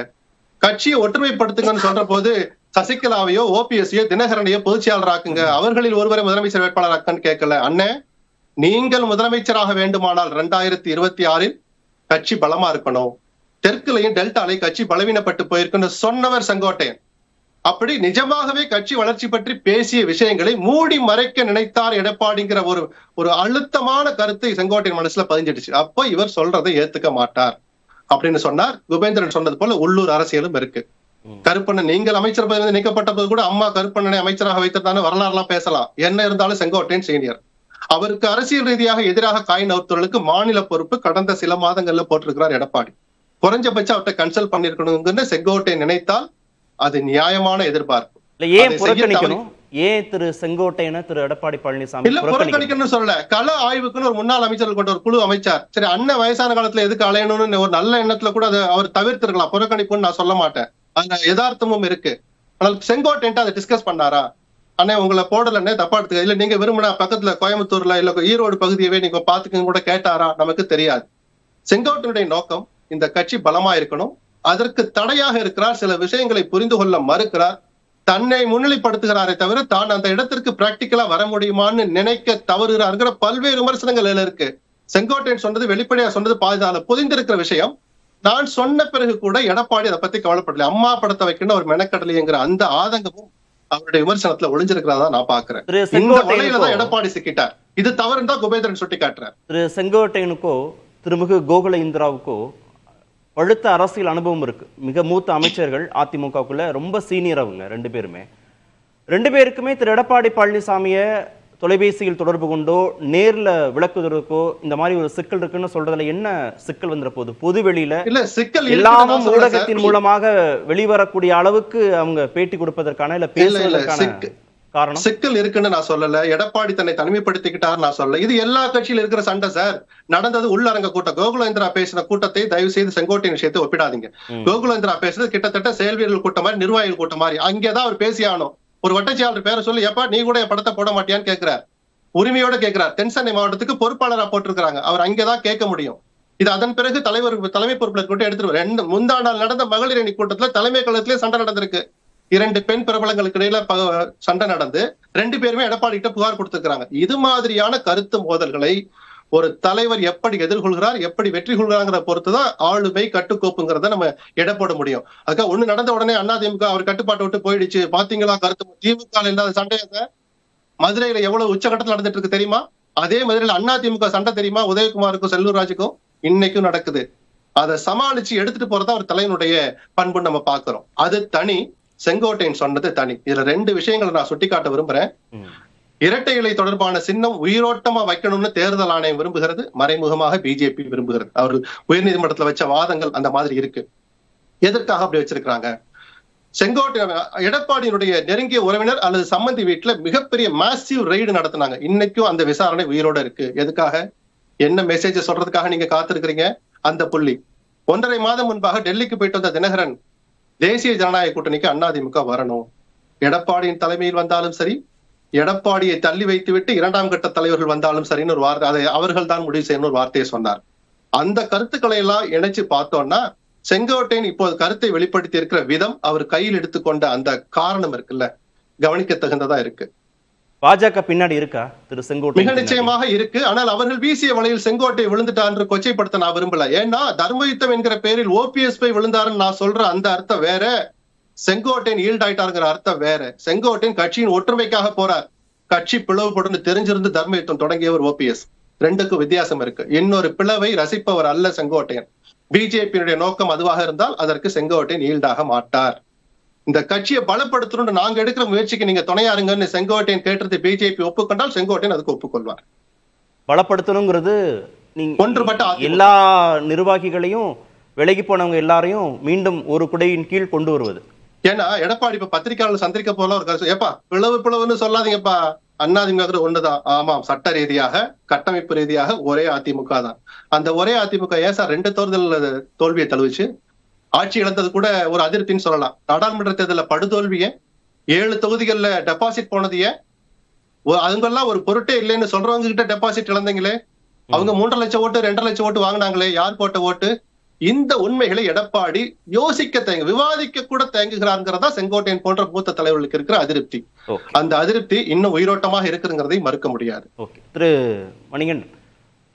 கட்சியை ஒற்றுமைப்படுத்துங்கன்னு சொல்ற போது சசிகலாவையோ ஓபிஎஸ்ஸையோ தினகரனையோ பொதுச்செயலாளர் ஆக்குங்க, அவர்களில் ஒருவரை முதலமைச்சர் வேட்பாளர் ஆக்குன்னு கேட்கல. அண்ணே, நீங்கள் முதலமைச்சராக வேண்டுமானால் 2026 கட்சி பலமா இருக்கணும், தெற்குலையும் டெல்டாலையும் கட்சி பலவீனப்பட்டு போயிருக்குன்னு சொன்னவர் செங்கோட்டையன். அப்படி நிஜமாகவே கட்சி வளர்ச்சி பற்றி பேசிய விஷயங்களை மூடி மறைக்க நினைத்தார் எடப்பாடிங்கிற ஒரு அழுத்தமான கருத்தை செங்கோட்டையன் மனசுல பதிஞ்சிடுச்சு. அப்போ இவர் சொல்றதை ஏத்துக்க மாட்டார் அப்படின்னு சொன்னார். குபேந்திரன் சொன்னது போல உள்ளூர் அரசியலும் இருக்கு. கருப்பண்ணன் நீங்கள் அமைச்சர் பதவி நீக்கப்பட்ட போது கூட அம்மா கருப்பண்ணனை அமைச்சராக வைத்திருந்தாலும் வரலாறுலாம் பேசலாம். என்ன இருந்தாலும் செங்கோட்டையன் சீனியர். அவருக்கு அரசியல் ரீதியாக எதிராக காய் நகர்த்துவர்களுக்கு மாநில பொறுப்பு கடந்த சில மாதங்கள்ல போட்டிருக்கிறார் எடப்பாடி. குறைஞ்சபட்சம் அவர்கிட்ட கன்சல்ட் பண்ணிருக்கணும்னு செங்கோட்டையன் நினைத்தால் அது நியாயமான எதிர்பார்ப்பு. ஏன் புறக்கணிக்கணும்? ஏன் திரு செங்கோட்டையனை திரு எடப்பாடி பழனிசாமி இல்ல புறக்கணிக்கணும்னு சொல்லல, கள ஆய்வுக்குன்னு ஒரு முன்னாள் அமைச்சர்கள் கொண்ட ஒரு குழு அமைச்சார். சரி, அண்ணன் வயசான காலத்துல எதுக்கு அலையணும்னு ஒரு நல்ல எண்ணத்துல கூட அதை அவர் தவிர்த்திருக்கலாம். புறக்கணிப்புன்னு நான் சொல்ல மாட்டேன், அதுல யதார்த்தமும் இருக்கு. ஆனால் செங்கோட்டையன் அதை டிஸ்கஸ் பண்ணாரா? அண்ணே உங்களை போடலன்னே தப்பா எடுத்துக்க, இல்ல நீங்க விரும்பினா பக்கத்துல கோயம்புத்தூர்ல இல்ல ஈரோடு பகுதியவே நீங்க பாத்துக்க கூட கேட்டாரா? நமக்கு தெரியாது. செங்கோட்டையனுடைய நோக்கம் இந்த கட்சி பலமா இருக்கணும், அதற்கு தடையாக இருக்கிறார், சில விஷயங்களை புரிந்து கொள்ள மறுக்கிறார், தன்னை முன்னிலைப்படுத்துகிறாரே தவிர தான் அந்த இடத்திற்கு பிராக்டிக்கலா வர முடியுமான்னு நினைக்க தவறுகிறாருங்கிற பல்வேறு விமர்சனங்கள் இருக்கு. செங்கோட்டையன் சொன்னது வெளிப்படையா சொன்னது பாதுகால புதிந்திருக்கிற விஷயம். நான் சொன்ன பிறகு கூட எடப்பாடி அதை பத்தி கவலைப்படல. அம்மா படத்தை வைக்கணும் ஒரு மெனக்கடலைங்கிற அந்த ஆதங்கமும் அவருடைய விமர்சனத்துல ஒளிஞ்சிருக்கிறதா நான் பாக்குறேன். இந்த வலையில தான் எடப்பாடி சிக்கிட்டார். இது தவறுன்னு தான் குபேந்திரன் சுட்டி காட்டுறார். திரு செங்கோட்டையனுக்கோ திருமிகு கோகுல இந்திராவுக்கோ பழுத்த அரசியல் அனுபவம் இருக்கு. மிக மூத்த அமைச்சர்கள் அதிமுகவுக்குள்ள, ரொம்ப சீனியர் அவங்க ரெண்டு பேருக்குமே திரு எடப்பாடி பழனிசாமியை தொலைபேசியில் தொடர்பு கொண்டோ நேர்ல விளக்குவதற்கோ இந்த மாதிரி ஒரு சிக்கல் இருக்குன்னு சொல்றதுல என்ன சிக்கல் வந்துற போது? பொது வெளியில இல்ல சிக்கல் எல்லாமும் ஊடகத்தின் மூலமாக வெளிவரக்கூடிய அளவுக்கு அவங்க பேட்டி கொடுப்பதற்கான இல்ல பேசுவதற்கான காரணம் சிக்கல் இருக்குன்னு நான் சொல்லல. எடப்பாடி தன்னை தனிமைப்படுத்திக்கிட்டார் நான் சொல்லல. இது எல்லா கட்சியில இருக்கிற சண்டை சார். நடந்தது உள்ளரங்க கூட்டம். கோகுலேந்திரா பேசின கூட்டத்தை தயவு செய்து செங்கோட்டையின் விஷயத்தை ஒப்பிடாதீங்க. கோகுலேந்திரா பேசுறது கிட்டத்தட்ட செயல் வீரர்கள் கூட்டம் மாதிரி, நிர்வாகிகள் கூட்டம் மாதிரி. அங்கேதான் அவர் பேசியானோம். ஒரு வட்டச்சியாளர் பேரை சொல்லி, எப்பா நீ கூட என் படத்தை போட மாட்டியான்னு கேட்கிறார். உரிமையோட கேட்கிறார். தென்சென்னை மாவட்டத்துக்கு பொறுப்பாளரா போட்டிருக்காங்க. அவர் அங்கேதான் கேட்க முடியும். இது அதன் பிறகு தலைமை பொறுப்புல கூட்டம் எடுத்துட்டு முந்தா நாள் நடந்த மகளிர் அணி கூட்டத்துல தலைமை கழகத்திலே சண்டை நடந்திருக்கு. 2 பெண் பிரபலங்களுக்கு இடையில சண்டை நடந்து 2 பேருமே எடப்பாடி கிட்ட புகார் கொடுத்திருக்காங்க. இது மாதிரியான கருத்து மோதல்களை ஒரு தலைவர் எப்படி எதிர்கொள்கிறார், எப்படி வெற்றி கொள்கிறாங்கிற பொறுத்துதான் ஆளுமை கட்டுக்கோப்புங்கிறத நம்ம எடை போட முடியும். அதுக்காக ஒண்ணு நடந்த உடனே அதிமுக அவர் கட்டுப்பாட்டை விட்டு போயிடுச்சு பாத்தீங்களா, கருத்து திமுக இல்லாத சண்டையாக மதுரையில எவ்வளவு உச்சகட்டத்தில் நடந்துட்டு இருக்கு தெரியுமா? அதே மதுரையில அதிமுக சண்டை தெரியுமா? உதயகுமாருக்கும் செல்லூர் ராஜுக்கும் இன்னைக்கும் நடக்குது. அதை சமாளிச்சு எடுத்துட்டு போறதா ஒரு தலைவனுடைய பண்பு நம்ம பாக்குறோம். அது தனி. செங்கோட்டையன் சொன்னது தனி. இதுல 2 விஷயங்களை நான் சுட்டிக்காட்ட விரும்புறேன். இரட்டை இலை தொடர்பான சின்னம் உயிரோட்டமா வைக்கணும்னு தேர்தல் ஆணையம் விரும்புகிறது. மறைமுகமாக பிஜேபி விரும்புகிறது. அவர்கள் உயர்நீதிமன்றத்துல வச்ச வாதங்கள் அந்த மாதிரி இருக்கு. எதற்காக அப்படி வச்சிருக்காங்க? செங்கோட்டையன் எடப்பாடியினுடைய நெருங்கிய உறவினர் அல்லது சம்பந்தி வீட்டுல மிகப்பெரிய மாசிவ் ரெய்டு நடத்தினாங்க. இன்னைக்கும் அந்த விசாரணை உயிரோட இருக்கு. எதுக்காக? என்ன மெசேஜ் சொல்றதுக்காக நீங்க காத்திருக்கிறீங்க? அந்த புள்ளி 1.5 மாதம் முன்பாக டெல்லிக்கு போயிட்டு வந்த தினகரன் தேசிய ஜனநாயக கூட்டணிக்கு அதிமுக வரணும், எடப்பாடியின் தலைமையில் வந்தாலும் சரி, எடப்பாடியை தள்ளி வைத்து விட்டு 2ஆம் கட்ட தலைவர்கள் வந்தாலும் சரின்னு ஒரு வார்த்தை, அதை அவர்கள் தான் முடிவு செய்யணும் ஒரு வார்த்தையை சொன்னார். அந்த கருத்துக்களை எல்லாம் இணைச்சு பார்த்தோம்னா செங்கோட்டையன் இப்போது கருத்தை வெளிப்படுத்தி இருக்கிற விதம், அவர் கையில் எடுத்துக்கொண்ட அந்த காரணம் இருக்குல்ல, கவனிக்க தகுந்ததா இருக்கு. பாஜக பின்னாடி இருக்கா திரு செங்கோட்டை? மிக நிச்சயமாக இருக்கு. ஆனால் அவர்கள் வீசிய வலையில் செங்கோட்டை விழுந்துட்டான் என்று கொச்சைப்படுத்த நான் விரும்பல. ஏன்னா தர்மயுத்தம் என்கிற பேரில் ஓபிஎஸ் போய் விழுந்தாருன்னு நான் சொல்ற அந்த அர்த்தம் வேற, செங்கோட்டையன் ஈல்ட் ஆயிட்டாருங்கிற அர்த்தம் வேற. செங்கோட்டையன் கட்சியின் ஒற்றுமைக்காக போறார். கட்சி பிளவுபடும் தெரிஞ்சிருந்து தர்மயுத்தம் தொடங்கியவர் ஓபிஎஸ். 2க்கும் வித்தியாசம் இருக்கு. இன்னொரு பிளவை ரசிப்பவர் அல்ல செங்கோட்டையன். பிஜேபியினுடைய நோக்கம் அதுவாக இருந்தால் அதற்கு செங்கோட்டையன் ஈல்டாக மாட்டார். இந்த கட்சியை பலப்படுத்தணும்னு நாங்க எடுக்கிற முயற்சிக்கு நீங்க துணையாருங்கன்னு செங்கோட்டையன் கேட்டது பிஜேபி ஒப்புக்கொண்டால் செங்கோட்டையன் அதுக்கு ஒப்புக்கொள்வார். பலப்படுத்தணுங்கிறது நீங்க ஒன்றுபட்ட எல்லா நிர்வாகிகளையும் விலகி போனவங்க எல்லாரையும் மீண்டும் ஒரு குடையின் கீழ் கொண்டு வருவது. ஏன்னா எடப்பாடி இப்ப பத்திரிகையாளர் சந்திரிக்க போல ஒரு கருத்து, ஏப்பா பிளவுன்னு சொல்லாதீங்கப்பா, அதிமுக ஒண்ணுதான். ஆமாம், சட்ட ரீதியாக கட்டமைப்பு ரீதியாக ஒரே அதிமுக தான். அந்த ஒரே அதிமுக ஏன் சார் 2 தேர்தல் தோல்வியை தழுவிச்சு? ஆட்சி இழந்தது கூட ஒரு அதிருப்தின்னு சொல்லலாம். நாடாளுமன்ற தேர்தலில் படுதோல்விய, 7 தொகுதிகள்ல டெபாசிட் போனதைய, அவங்கெல்லாம் ஒரு பொருட்டே இல்லைன்னு சொல்றவங்க கிட்ட டெபாசிட் இழந்தீங்களே, அவங்க 3.5 லட்சம் ஓட்டு 2.5 லட்சம் ஓட்டு வாங்கினாங்களே, யார் போட்ட ஓட்டு? இந்த உண்மைகளை எடப்பாடி யோசிக்க விவாதிக்க கூட தயங்குகிறார்ங்கிறதா செங்கோட்டையன் போன்ற மூத்த தலைவர்களுக்கு இருக்கிற அதிருப்தி. அந்த அதிருப்தி இன்னும் உயிரோட்டமாக இருக்குங்கிறதை மறுக்க முடியாது. திரு மணிகன்,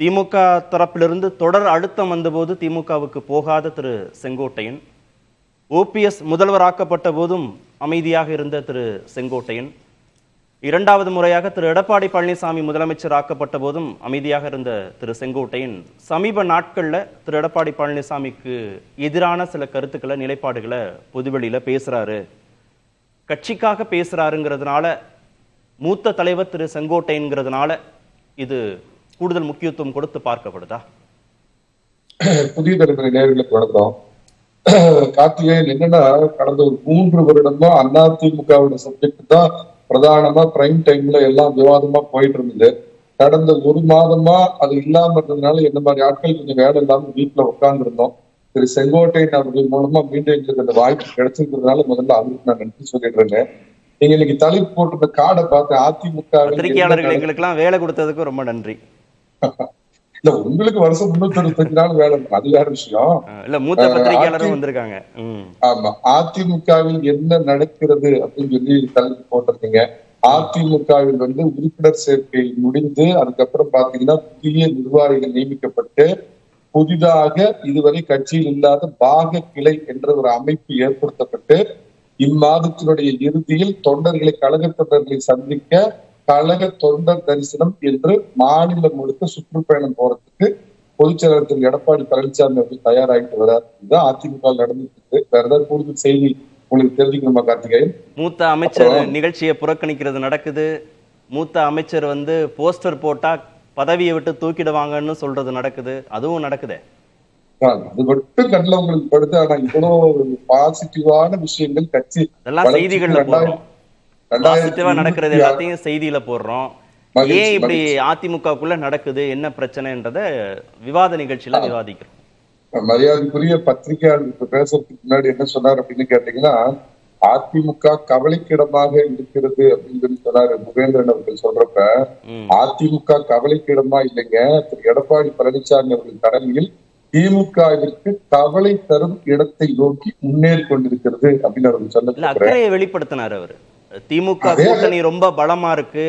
திமுக தரப்பிலிருந்து தொடர் அழுத்தம் வந்தபோது திமுகவுக்கு போகாத திரு செங்கோட்டையன், ஓபிஎஸ் முதல்வராக்கப்பட்ட போதும் அமைதியாக இருந்த திரு செங்கோட்டையன், 2வது முறையாக திரு எடப்பாடி பழனிசாமி முதலமைச்சர் ஆக்கப்பட்ட போதும் அமைதியாக இருந்த திரு செங்கோட்டையன், சமீப நாட்கள்ல திரு எடப்பாடி பழனிசாமிக்கு எதிரான சில கருத்துக்களை, நிலைப்பாடுகளை பொதுவெளியில பேசுறாரு, கட்சிக்காக பேசுறாருங்கிறதுனால, மூத்த தலைவர் திரு செங்கோட்டையன்கிறதுனால இது கூடுதல் முக்கியத்துவம் கொடுத்து பார்க்கப்படுதா? புதிய தலைமுறை நேயர்களுக்கு வணக்கம். கார்த்திகேயன், என்னன்னா கடந்த ஒரு 3 வருடமா அதிமுகவோட சப்ஜெக்ட் தான் பிரதானமா பிரைம் டைம்ல எல்லாம் விவாதமா போயிட்டு இருந்தது. கடந்த 1 மாதமா அது இல்லாம இருந்ததுனால என்ன மாதிரி ஆட்கள் கொஞ்சம் வேலை இல்லாம வீட்டுல உட்கார்ந்து இருந்தோம். திரு செங்கோட்டையன் அவர்கள் மூலமா மீண்டும் எங்களுக்கு அந்த வாய்ப்பு கிடைச்சிருக்கிறதுனால முதல்ல அவருக்கு நான் நன்றி சொல்லிட்டு இருந்தேன். நீங்க இன்னைக்கு தலைப்பு போட்டிருந்த கார்டை பார்த்து அதிமுக பத்திரிகையாளர்கள் எங்களுக்கு எல்லாம் வேலை கொடுத்ததுக்கு ரொம்ப நன்றி. இல்ல, உங்களுக்கு வருஷம் 365 நாள் வேலை, அது வேற விஷயம். இல்ல, மூத்த பத்திரிகையாளரும் வந்திருக்காங்க. ஆமா, அதிமுகவில் என்ன நடக்கிறது அப்படின்னு சொல்லி தலைப்பு போட்டிருக்கீங்க. அதிமுகவில் உறுப்பினர் சேர்க்கை முடிந்து அதுக்கப்புறம் பாத்தீங்கன்னா புதிய நிர்வாகிகள் நியமிக்கப்பட்டு புதிதாக இதுவரை கட்சியில் இல்லாத பாக கிளை என்ற ஒரு அமைப்பு ஏற்படுத்தப்பட்டு இம்மாதத்தினுடைய இறுதியில் தொண்டர்களை கழக தொண்டர்களை சந்திக்க கழக தொண்டர் தரிசனம் என்று மாநிலம் முழுக்க சுற்றுப்பயணம் போறதுக்கு பொதுச் செயலாளர் திரு எடப்பாடி பழனிசாமி அவர்கள் தயாராகிட்டு வர்றார். இதுதான் அதிமுக நடந்துட்டு இருக்கு. வேற ஏதாவது கூடுதல் செய்தி உங்களுக்கு தெரிஞ்சுக்கணுமா கார்த்திகேயன்? மூத்த அமைச்சர் நிகழ்ச்சியை புறக்கணிக்கிறது நடக்குது. மூத்த அமைச்சர் போஸ்டர் போட்டா பதவியை விட்டு தூக்கிடுவாங்கன்னு சொல்றது நடக்குது. அதுவும் நடக்குதே. அது மட்டும் கண்ணில் உங்களுக்கு படுத்து. ஆனா இவ்வளவு பாசிட்டிவான விஷயங்கள் கட்சி அதெல்லாம் செய்திகள்ல போடுறோம். பாசிட்டிவா நடக்கிறது எல்லாத்தையும் செய்தியில போடுறோம். ஏன் இப்படி அதிமுகக்குள்ள நடக்குது, என்ன பிரச்சனைன்றத விவாத நிகழ்ச்சியில விவாதிக்கிறோம். மரியாதைக்குரிய பத்திரிகையாளருக்கு பேசுறதுக்கு முன்னாடி என்ன சொன்னார் அப்படின்னு கேட்டீங்கன்னா, அதிமுக கவலைக்கிடமாக இருக்கிறது அப்படின்னு சொல்லி சொன்னாரு முகேந்திரன் அவர்கள். சொல்றப்ப அதிமுக கவலைக்கிடமா இல்லைங்க, திரு எடப்பாடி பழனிசாமி அவர்கள் தலைமையில் திமுகவிற்கு கவலை தரும் இடத்தை நோக்கி முன்னேறி கொண்டிருக்கிறது அப்படின்னு அவர்கள் சொல்ல அக்கறையை வெளிப்படுத்தினார் அவரு. திமுக கூட்டணி ரொம்ப பலமா இருக்கு,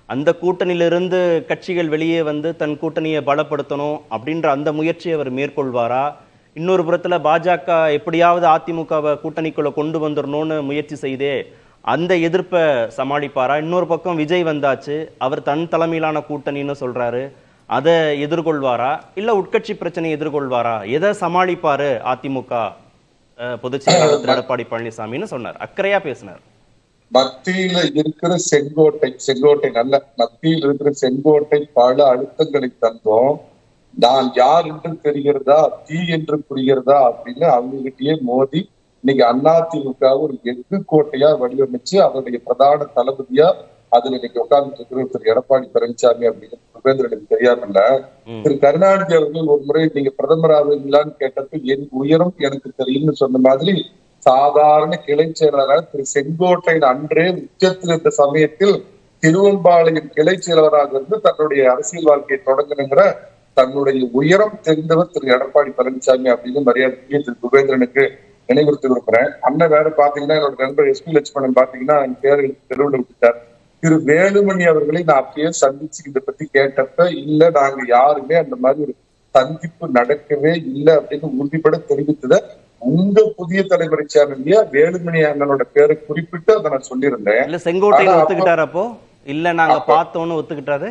அந்த கூட்டணியிலிருந்து கட்சிகள் வெளியே தன் கூட்டணியை பலப்படுத்தணும் அப்படின்ற அந்த முயற்சியை அவர் மேற்கொள்வாரா? இன்னொரு புறத்துல பாஜக எப்படியாவது அதிமுகவை கூட்டணிக்குள்ள கொண்டு வந்துடணும்னு முயற்சி செய்தே அந்த எதிர்ப்பை சமாளிப்பாரா? இன்னொரு பக்கம் விஜய் வந்தாச்சு, அவர் தன் தலைமையிலான கூட்டணின்னு சொல்றாரு, அதை எதிர்கொள்வாரா? இல்ல உட்கட்சி பிரச்சனையை எதிர்கொள்வாரா? எதை சமாளிப்பாரு அதிமுக பொதுச் செயலாளர் எடப்பாடி பழனிசாமின்னு சொன்னார். அக்கறையா பேசினார். மத்தியில இருக்கிற செங்கோட்டை நல்ல மத்தியில் இருக்கிற செங்கோட்டை பல அழுத்தங்களை தந்தோம். நான் யார் என்று தெரிகிறதா, தீ என்று புரிகிறதா அப்படின்னு அவங்ககிட்டயே மோதி இன்னைக்கு அதிமுக ஒரு எஃகு கோட்டையா வடிவமைச்சு அதனுடைய பிரதான தளபதியா அதுல இன்னைக்கு உட்கார்ந்துட்டு இருக்கிற திரு எடப்பாடி பழனிசாமி அப்படின்னு சுபேந்திரனுக்கு தெரியாமல்ல. திரு கருணாநிதி அவர்கள் ஒரு முறை நீங்க பிரதமர் ஆவீங்களான்னு கேட்டப்ப என் உயரம் எனக்கு தெரியும்னு சொன்ன மாதிரி சாதாரண கிளை செயலாளராக திரு செங்கோட்டையின் அன்றே உச்சத்தில் இருந்த சமயத்தில் திருவம்பாளையம் கிளை செயலாளராக இருந்து தன்னுடைய அரசியல் வாழ்க்கையை தொடங்கணுங்கிற தன்னுடைய உயரம் தெரிந்தவர் திரு எடப்பாடி பழனிசாமி அப்படின்னு மரியாதைக்குரிய திரு சுபேந்திரனுக்கு நினைவுறுத்தி விரும்புறேன். அண்ணன் வேற பாத்தீங்கன்னா என்னோட நண்பர் SP லட்சுமணன் பாத்தீங்கன்னா என் பேரை தெருவில் விட்டுட்டார். திரு வேலுமணி அவர்களை நான் அப்பயே சந்திச்சு இதை பத்தி கேட்டப்ப இல்ல நாங்க யாருமே அந்த மாதிரி ஒரு சந்திப்பு நடக்கவே இல்லை அப்படின்னு உறுதிப்பட தெரிவித்தத உங்க புதிய தலைமுறை சேனல்லையா வேலுமணி அண்ணனோட பேரை குறிப்பிட்டு அதை நான் சொல்லியிருந்தேன். இல்ல செங்கோட்டையில ஒத்துக்கிட்டாரு. அப்போ இல்ல நாங்க பார்த்தோம்னு ஒத்துக்கிட்டாரு.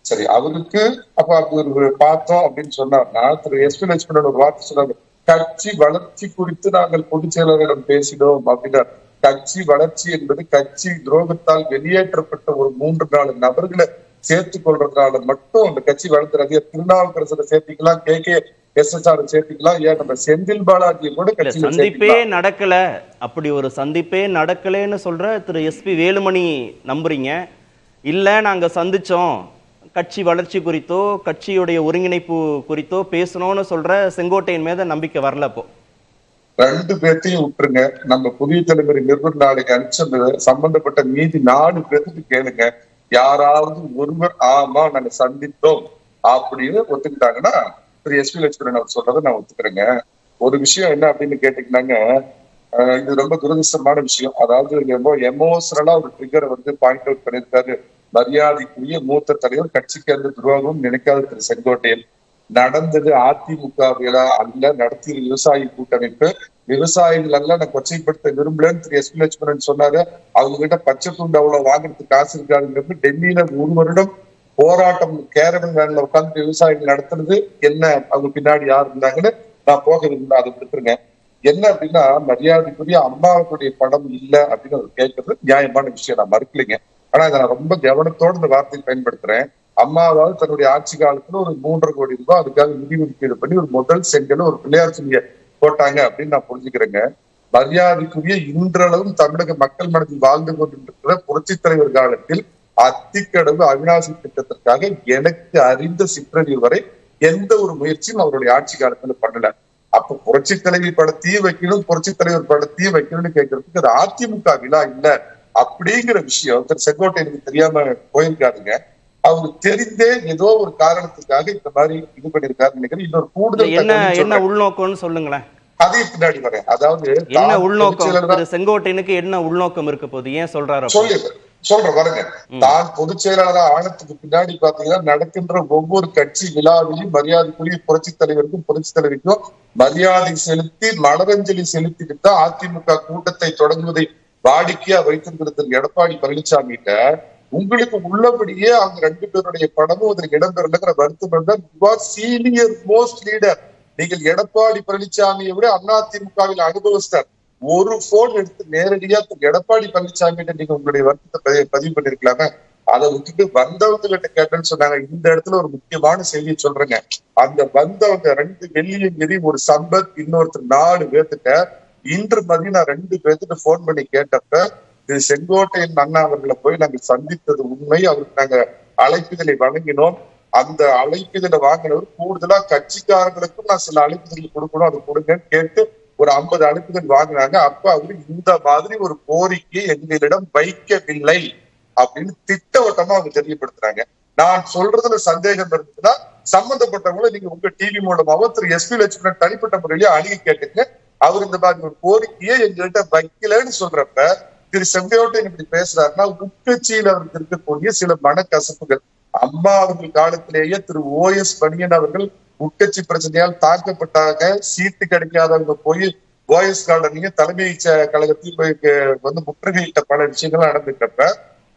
சரி, அவருக்கு அப்ப அப்படி பார்த்தோம் அப்படின்னு சொன்னார்னா திரு SP லட்சுமணன் ஒரு வார்த்தை சொன்னாரு, கட்சி வளர்ச்சி குறித்து நாங்கள் பொதுச் செயலாளரிடம் பேசினோம் அப்படின்னார். கட்சி வளர்ச்சி என்பது கட்சி துரோகத்தால் வெளியேற்றப்பட்ட ஒரு 3-4 நபர்களை சேர்த்துக் கொள்றதுனால மட்டும் அந்த கட்சி வளர்ந்துறது. திருநாவுக்கரசரை சேர்த்திக்கலாம், KKSSR சேர்த்திக்கலாம், ஏன் நம்ம செந்தில் பாலாஜியை கூட கட்சி சந்திப்பே நடக்கல. அப்படி ஒரு சந்திப்பே நடக்கலன்னு சொல்ற திரு SP வேலுமணி நம்புறீங்க? இல்ல நாங்க சந்திச்சோம், கட்சி வளர்ச்சி குறித்தோ கட்சியுடைய ஒருங்கிணைப்பு குறித்தோ பேசணும்னு சொல்ற செங்கோட்டையின் மீது நம்பிக்கை வரல. அப்போ 2 பேர்த்தையும் விட்டுருங்க. நம்ம புதிய தலைமுறை நிருபர் நாளைக்கு அனுப்பிச்சது சம்பந்தப்பட்ட மீதி 4 பேருக்கு கேளுங்க. யாராவது ஒருவர் ஆமா நாங்க சந்தித்தோம் அப்படின்னு ஒத்துக்கிட்டாங்கன்னா திரு SP லட்சுமணன் அவர் சொல்றதை நான் ஒத்துக்கிறேங்க. ஒரு விஷயம் என்ன அப்படின்னு கேட்டீங்கன்னாங்க, இது ரொம்ப துரதிருஷ்டமான விஷயம். அதாவது ரொம்ப எமோஷனலா ஒரு ட்ரிகரை பாயிண்ட் அவுட் பண்ணியிருக்காரு மரியாதைக்குரிய மூத்த தலைவர், கட்சிக்கு அந்த துரோகம் நினைக்காத திரு செங்கோட்டையன். நடந்தது அதிமுகவில அல்ல, நடத்திய விவசாயி கூட்டமைப்பு. விவசாயிகள் எல்லாம் நான் கொச்சைப்படுத்த விரும்பலன்னு திரு SP லட்சுமணன் சொன்னாரு. அவங்க கிட்ட பச்சை துண்டு அவ்வளவு வாங்குறதுக்கு காசு இருக்காதுங்கிறது. டெல்லியில 1 வருடம் போராட்டம் கேரவன் வேன்ல உட்கார்ந்து விவசாயிகள் நடத்துறது என்ன, அவங்க பின்னாடி யார் இருந்தாங்கன்னு நான் போக விரும்பல, அதை விட்டுருங்க. என்ன அப்படின்னா, மரியாதைக்குரிய அம்மாவுடைய படம் இல்ல அப்படின்னு அவர் கேட்கறது நியாயமான விஷயம், நான் மறுக்கலைங்க. ஆனா இதை நான் ரொம்ப கவனத்தோடு இந்த வார்த்தையை பயன்படுத்துறேன். அம்மாவாவது தன்னுடைய ஆட்சி காலத்துல ஒரு 3.5 கோடி ரூபாய் அதுக்காக நிதி ஒதுக்கீடு பண்ணி ஒரு முதல் செங்கல் ஒரு பிள்ளையார் சிலையை போட்டாங்க அப்படின்னு நான் புரிஞ்சுக்கிறேங்க. மரியாதைக்குரிய இன்றளவும் தமிழக மக்கள் மனதில் வாழ்ந்து கொண்டிருக்கிற புரட்சித் தலைவர் காலத்தில் அத்திக்கடவு அவிநாசி திட்டத்திற்காக எனக்கு அறிந்த சிற்றறிவு வரை எந்த ஒரு முயற்சியும் அவருடைய ஆட்சி காலத்துல பண்ணல. அப்ப புரட்சி தலைவி படத்தையும் வைக்கணும், புரட்சி தலைவர் படத்தையும் வைக்கணும்னு கேட்கறதுக்கு அது அதிமுக விழா இல்ல அப்படிங்கிற விஷயம் திரு செங்கோட்டையனுக்கு தெரியாம போயிருக்காருங்க. அவருக்கு தெரிந்தே ஏதோ ஒரு காரணத்துக்காக இந்த மாதிரி இது பண்ணிருக்காரு நினைக்கிறேன். இன்னொரு கூடுதல் என்ன உள்நோக்கம்னு சொல்லுங்களேன். அதே பின்னாடி வரேன். அதாவது என்ன உள்நோக்கம், செங்கோட்டையனுக்கு என்ன உள்நோக்கம் இருக்க போது, ஏன் சொல்றாரு? சொல்லு சொல்றேன் பாருங்க. தான் பொதுச் செயலாளர் ஆனத்துக்கு பின்னாடி பாத்தீங்கன்னா நடக்கின்ற ஒவ்வொரு கட்சி விழாவிலையும் மரியாதைக்குரிய புரட்சி தலைவருக்கும் புரட்சி தலைவருக்கும் மரியாதை செலுத்தி மலரஞ்சலி செலுத்திட்டு தான் அதிமுக கூட்டத்தை தொடங்குவதை வாடிக்கையா வைத்திருக்கிறது எடப்பாடி பழனிசாமி கிட்ட. உங்களுக்கு உள்ளபடியே அவங்க 2 பேருடைய படமும் அதற்கு இடம்பெறலைங்கிற வருத்தம். Senior most leader. நீங்கள் எடப்பாடி பழனிசாமியை விட அதிமுகவில் அனுபவஸ்தர். ஒரு போன் எடுத்து நேரடியா எடப்பாடி பழனிசாமி நீங்க உங்களுடைய வருத்தத்தை பதிவு பண்ணிருக்கலாமே. அதை விட்டுட்டு வந்தவங்க கிட்ட கேட்டேன்னு சொன்னாங்க. இந்த இடத்துல ஒரு முக்கியமான செய்தியை சொல்றேங்க. அந்த வந்தவங்க 2 வெள்ளியங்கிரி, ஒரு சம்பத், இன்னொருத்தர் 4 பேர்த்துட்ட இன்று மதியம் நான் 2 பேர்த்துட்டு போன் பண்ணி கேட்டப்ப திரு செங்கோட்டையன் அண்ணா அவர்களை போய் நாங்கள் சந்தித்தது உண்மை. அவருக்கு நாங்க அழைப்புதலை வழங்கினோம். அந்த அழைப்புதலை வாங்கினவர் கூடுதலா கட்சிக்காரங்களுக்கும் நான் சில அழைப்புதலை கொடுக்கணும், அது கொடுங்கன்னு கேட்டு ஒரு 50 அழைப்புகள் வாங்கினாங்க. அப்ப அவரு இந்த மாதிரி ஒரு கோரிக்கை எங்களிடம் வைக்கவில்லை அப்படின்னு திட்டவட்டமா அவங்க தெரியப்படுத்துறாங்க. நான் சொல்றதுல சந்தேகம் இருந்ததுன்னா சம்பந்தப்பட்டவங்களை நீங்க உங்க டிவி மூலமாவோ திரு எஸ்.பி. லட்சுமணன் தனிப்பட்ட முறையிலேயே அணுகி கேட்டுங்க. அவர் இந்த மாதிரி ஒரு கோரிக்கையை எங்கள்கிட்ட வைக்கலன்னு சொல்றப்ப திரு செங்கோட்டையன் இப்படி பேசுறாருன்னா உட்கட்சியில் அவருக்கு இருக்கக்கூடிய சில மனக்கசப்புகள். அம்மா அவர்கள் காலத்திலேயே திரு OS பணியன் அவர்கள் உட்கட்சி பிரச்சனையால் தாக்கப்பட்டாங்க. சீட்டு கிடைக்காதவங்க போய் OS காலனியும் தலைமை கழகத்தையும் போய் வந்து முற்றுகையிட்ட பல விஷயங்கள்லாம் நடந்துட்டப்ப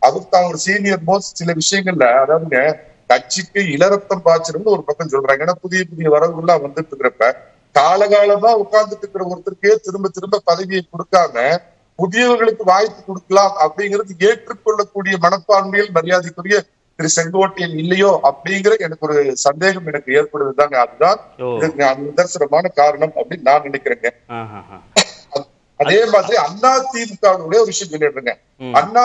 அவர் தான் ஒரு சீனியர் மோஸ்ட் சில விஷயங்கள்ல, அதாவதுங்க கட்சிக்கு இளரத்தம் பாய்ச்சணும்னு ஒரு பக்கம் சொல்றாங்க. ஏன்னா புதிய புதிய வரவுகள்லாம் வந்துட்டு இருக்கிறப்ப காலகாலமா உட்கார்ந்துட்டு இருக்கிற ஒருத்தருக்கே திரும்ப திரும்ப பதவியை கொடுக்காம புதியவர்களுக்கு வாய்ப்பு கொடுக்கலாம் அப்படிங்கிறது ஏற்றுக்கொள்ளக்கூடிய மனப்பான்மையில் மரியாதைக்குரிய திரு செங்கோட்டையன் இல்லையோ அப்படிங்கிற எனக்கு ஒரு சந்தேகம் எனக்கு ஏற்படுதுதாங்க. அதுதான் நிதர்சனமான காரணம் அப்படின்னு நான் நினைக்கிறேங்க. அதே மாதிரி அதிமுகவுடைய ஒரு விஷயம் சொல்லிடுறேங்க.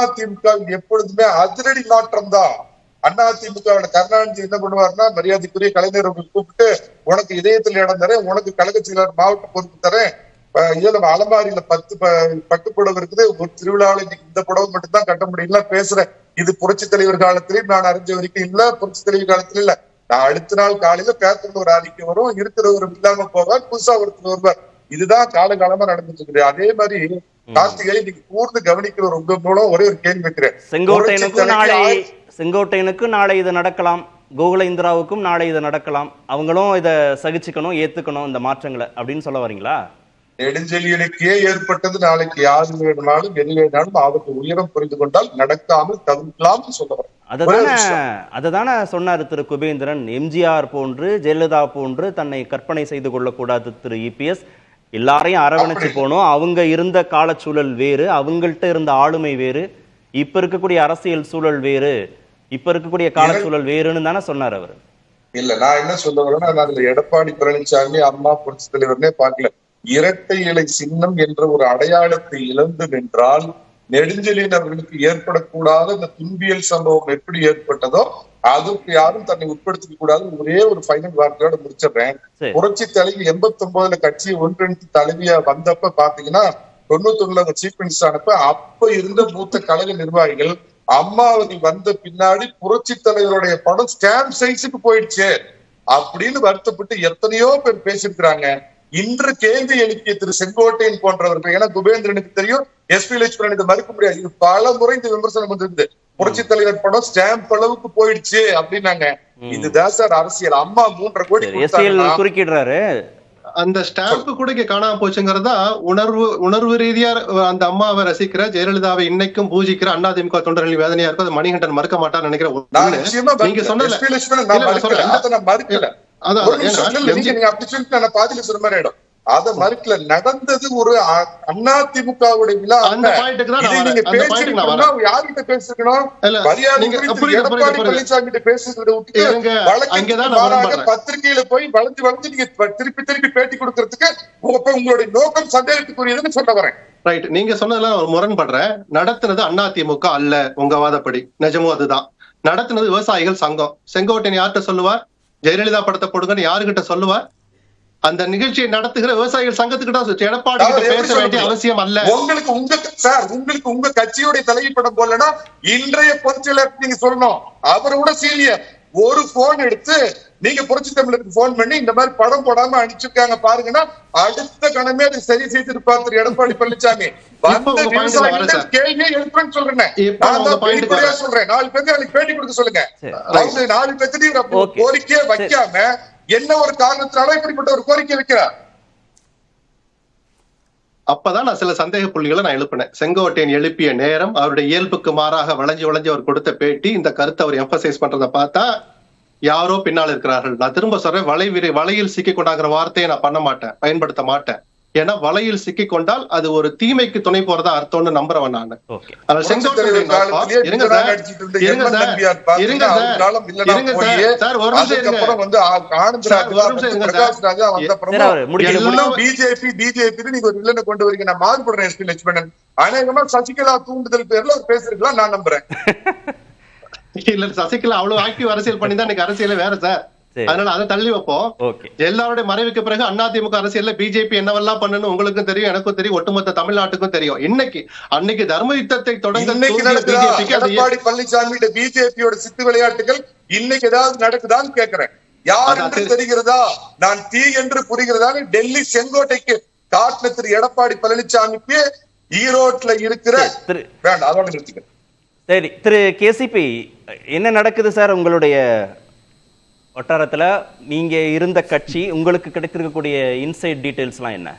அதிமுக எப்பொழுதுமே அதிரடி மாற்றம் தான். அதிமுக கருணாநிதி என்ன பண்ணுவாருன்னா, மரியாதைக்குரிய கலைஞர் கூப்பிட்டு உனக்கு இதயத்தில் இடம் தரேன், உனக்கு கழக செயலாளர் மாவட்ட பொறுப்பு தரேன், இதுல அலமாரியில 10 பட்டு புடவை இருக்குது, ஒரு திருவிழாவில் இன்னைக்கு இந்த புடவை மட்டும் தான் கட்ட முடியல பேசுறேன். இது புரட்சி தலைவர் காலத்திலயும் நான் அறிஞ்ச வரைக்கும் இல்ல, புரட்சி தலைவர் காலத்துல இல்ல. நான் அடுத்த நாள் காலையில பேப்பர்ல ஒரு அறிக்கை வரும், இருக்கிறவர் இல்லாம போவார், புதுசா ஒருத்தர் வருவார். இதுதான் காலகாலமா நடந்துட்டு இருக்குது. அதே மாதிரி கார்த்திகை இன்னைக்கு கூர்ந்து கவனிக்கிற உங்க மூலம் ஒரே ஒரு கேள்வி வைக்கிறேன். செங்கோட்டையனுக்கு நாளை இது நடக்கலாம், கோகுலேந்திராவுக்கும் நாளை இது நடக்கலாம், அவங்களும் இதை சகிச்சுக்கணும், ஏத்துக்கணும் இந்த மாற்றங்களை அப்படின்னு சொல்ல வரீங்களா? நெடுஞ்செழியனுக்கே ஏற்பட்டது நாளைக்கு யாரு வேணுமாலும் எது வேணாலும் அவருக்கு உயரம் புரிந்து கொண்டால் நடக்காமல் தவிர்க்கலாம் சொல்ல வரேன். அதுதானே சொன்னாரு திரு குபேந்திரன். எம்ஜிஆர் போன்று ஜெயலலிதா போன்று தன்னை கற்பனை செய்து கொள்ளக்கூடாது திரு EPS. எல்லாரையும் அரவணைச்சு போனோம். அவங்க இருந்த காலச்சூழல் வேறு, அவங்கள்ட்ட இருந்த ஆளுமை வேறு, இப்ப இருக்கக்கூடிய அரசியல் சூழல் வேறு, இப்ப இருக்கக்கூடிய காலச்சூழல் வேறுன்னு தானே சொன்னார் அவரு. இல்ல, நான் என்ன சொல்ல வரேன்னா, நான் அதுல எடப்பாடி பழனிசாமி அம்மா புரட்சி தலைவர்னே பார்க்கல. இரட்டை இலை சின்னம் என்ற ஒரு அடையாளத்தை இழந்து நின்றால் நெடுஞ்செழியன் அவர்களுக்கு ஏற்படக்கூடாத இந்த துன்பியல் சம்பவம் எப்படி ஏற்பட்டதோ அதுக்கு யாரும் தன்னை உட்படுத்திக்க கூடாது. ஒரே ஒரு ஃபைனல் வார்த்தையோட முடிச்சிடுறேன். புரட்சி தலைவி 89 கட்சியை ஒன்றிணைத்து தலைவியா வந்தப்ப பாத்தீங்கன்னா 91 சீஃப் மினிஸ்டர் ஆனப்ப அப்ப இருந்த மூத்த கழக நிர்வாகிகள் அம்மாவதி வந்த பின்னாடி புரட்சி தலைவருடைய படம் ஸ்டாம்ப் சைஸுக்கு போயிடுச்சு அப்படின்னு வருத்தப்பட்டு எத்தனையோ பேர் பேசியிருக்கிறாங்க. இன்று கேள்வி எழுப்பிய திரு செங்கோட்டையன் போன்றவர்கள், ஏன்னா குபேந்திரனுக்கு தெரியும், எஸ்.பி. லட்சுமணன் இதை மறுக்க முடியாது, இது பல முறை இந்த விமர்சனம் வந்திருந்து, புரட்சி தலைவர் படம் ஸ்டாம்ப் அளவுக்கு போயிடுச்சு அப்படின்னாங்க. இதுதான் சார் அரசியல். அம்மா 3.5 கோடி குறுக்கிடுறாரு. அந்த ஸ்டாம்ப் கூட காணாம போச்சுங்கிறதா உணர்வு ரீதியா அந்த அம்மாவை ரசிக்கிற ஜெயலலிதாவை இன்னைக்கும் பூஜிக்கிற அதிமுக தொண்டர்கள் வேதனையா இருக்கும். அது மணிகண்டன் மறுக்க மாட்டான்னு நினைக்கிறேன். நீங்க சொன்னல அத மறுக்கல. நடந்தது ஒரு அதிமுகவுடைய விழா. யார்கிட்ட பேசிருக்கணும்? எடப்பாடி பழனிசாமி கிட்ட பேசுறத விட்டு பத்திரிகையில போய் வளைஞ்சு வளைஞ்சு நீங்க திருப்பி திருப்பி பேட்டி கொடுக்கறதுக்கு உங்களுடைய நோக்கம் சந்தேகத்துக்குரியதுன்னு சொல்ல வரேன். ரைட், நீங்க சொன்னதெல்லாம் ஒரு முரண்படுறேன். நடத்துனது அதிமுக அல்ல, உங்க வாதப்படி நிஜமும் அதுதான். நடத்துனது விவசாயிகள் சங்கம். செங்கோட்டையன் யார்கிட்ட சொல்லுவார்? ஜெயலலிதா படத்தை போடுங்கன்னு யாருகிட்ட சொல்லுவார்? அந்த நிகழ்ச்சியை நடத்துகிற விவசாயிகள் சங்கத்துக்கு தான். எடப்பாடி பேச வேண்டிய அவசியம் அல்ல. உங்களுக்கு உங்க கட்சியோட தலைவி படம் போலனா இன்றைய பொதுச்செயலர் நீங்க சொல்லணும். அவரோட சீனியர் ஒரு போன் எடுத்து நீங்க புரட்சி தமிழருக்கு போன் பண்ணி இந்த மாதிரி படம் போடாம அனுப்பிச்சிருக்காங்க பாருங்கன்னா அடுத்த கணமே அதை சரி செய்திருப்பார் திரு எடப்பாடி பழனிசாமி. கேள்வியே எழுப்புறேன்னு சொல்றேன், சொல்றேன் 4 பேருக்கு எனக்கு பேட்டி கொடுக்க சொல்லுங்க. 4 பேருக்கு கோரிக்கையை வைக்காம என்ன ஒரு காரணத்தினால இப்படிப்பட்ட ஒரு கோரிக்கை வைக்கிறார்? அப்பதான் நான் சில சந்தேக புள்ளிகளை நான் எழுப்பினேன். செங்கோட்டையன் எழுப்பிய நேரம், அவருடைய இயல்புக்கு மாறாக வளைஞ்சு அவர் கொடுத்த பேட்டி, இந்த கருத்தை அவர் எம்பசைஸ் பண்றதை பார்த்தா யாரோ பின்னால் இருக்கிறார்கள். நான் திரும்ப சொல்றேன், வலையில் சிக்கி கொண்டாங்கிற வார்த்தையை நான் பண்ண மாட்டேன், பயன்படுத்த மாட்டேன். ஏன்னா வலையில் சிக்கி கொண்டால் அது ஒரு தீமைக்கு துணை போறதா அர்த்தம்னு நம்புறவன் நான். அநேகமா சசிகலா தூண்டுதல் பேர்ல ஒரு பேசிருக்கலாம் நான் நம்புறேன். இல்ல, சசிகலா அவ்வளவு ஆக்டிவ் அரசியல் பண்ணி தான் இன்னைக்கு அரசியல வேற சார். அதனால அதை தள்ளி வைப்போம். எல்லாருடைய மறைவுக்கு பிறகு அதிமுக அரசியல்ல பிஜேபி என்னவெல்லாம் பண்ணணும் உங்களுக்கும் தெரியும், எனக்கும் தெரியும், ஒட்டுமொத்த தமிழ்நாட்டுக்கும் தெரியும். அன்னைக்கு தர்ம யுத்தத்தை தொடங்க எடப்பாடி பழனிசாமி பிஜேபியோட சித்து விளையாட்டுகள் இன்னைக்கு ஏதாவது நடக்குதான்னு கேக்குறேன். யார் என்று தெரிகிறதா, நான் தீ என்று புரிகிறதா? டெல்லி செங்கோட்டைக்கு காட்டின திரு எடப்பாடி பழனிசாமிக்கு ஈரோட்ல இருக்கிற வேண்டாம் அதோட நிறுத்திக்கிறேன். சரி, திரு கேசிபி, என்ன நடக்குது சார் உங்களுடைய வட்டாரத்துல? நீங்க இருந்த கட்சி, உங்களுக்கு கிடைத்திருக்கக்கூடிய இன்சைட் டீடைல்ஸ்லாம் என்ன?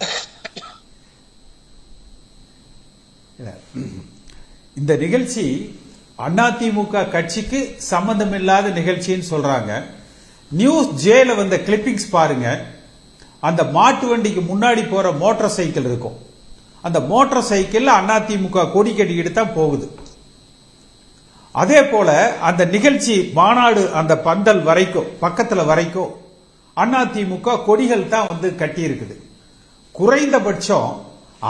இந்த நிகழ்ச்சி அதிமுக கட்சிக்கு சம்பந்தமில்லாத நிகழ்ச்சின்னு சொல்றாங்க. நியூஸ் ஜேல வந்த கிளிப்பிங்ஸ் பாருங்க. அந்த மாட்டு வண்டிக்கு முன்னாடி போற மோட்டார் சைக்கிள் இருக்கும். அந்த மோட்டார் சைக்கிள் அதிமுக கொடி கட்டிக்கிட்டு தான் போகுது. அதே போல அந்த நிகழ்ச்சி மாநாடு அந்த பந்தல் வரைக்கும் பக்கத்துல வரைக்கும் அதிமுக கொடிகள் தான் வந்து கட்டி இருக்குது. குறைந்தபட்சம்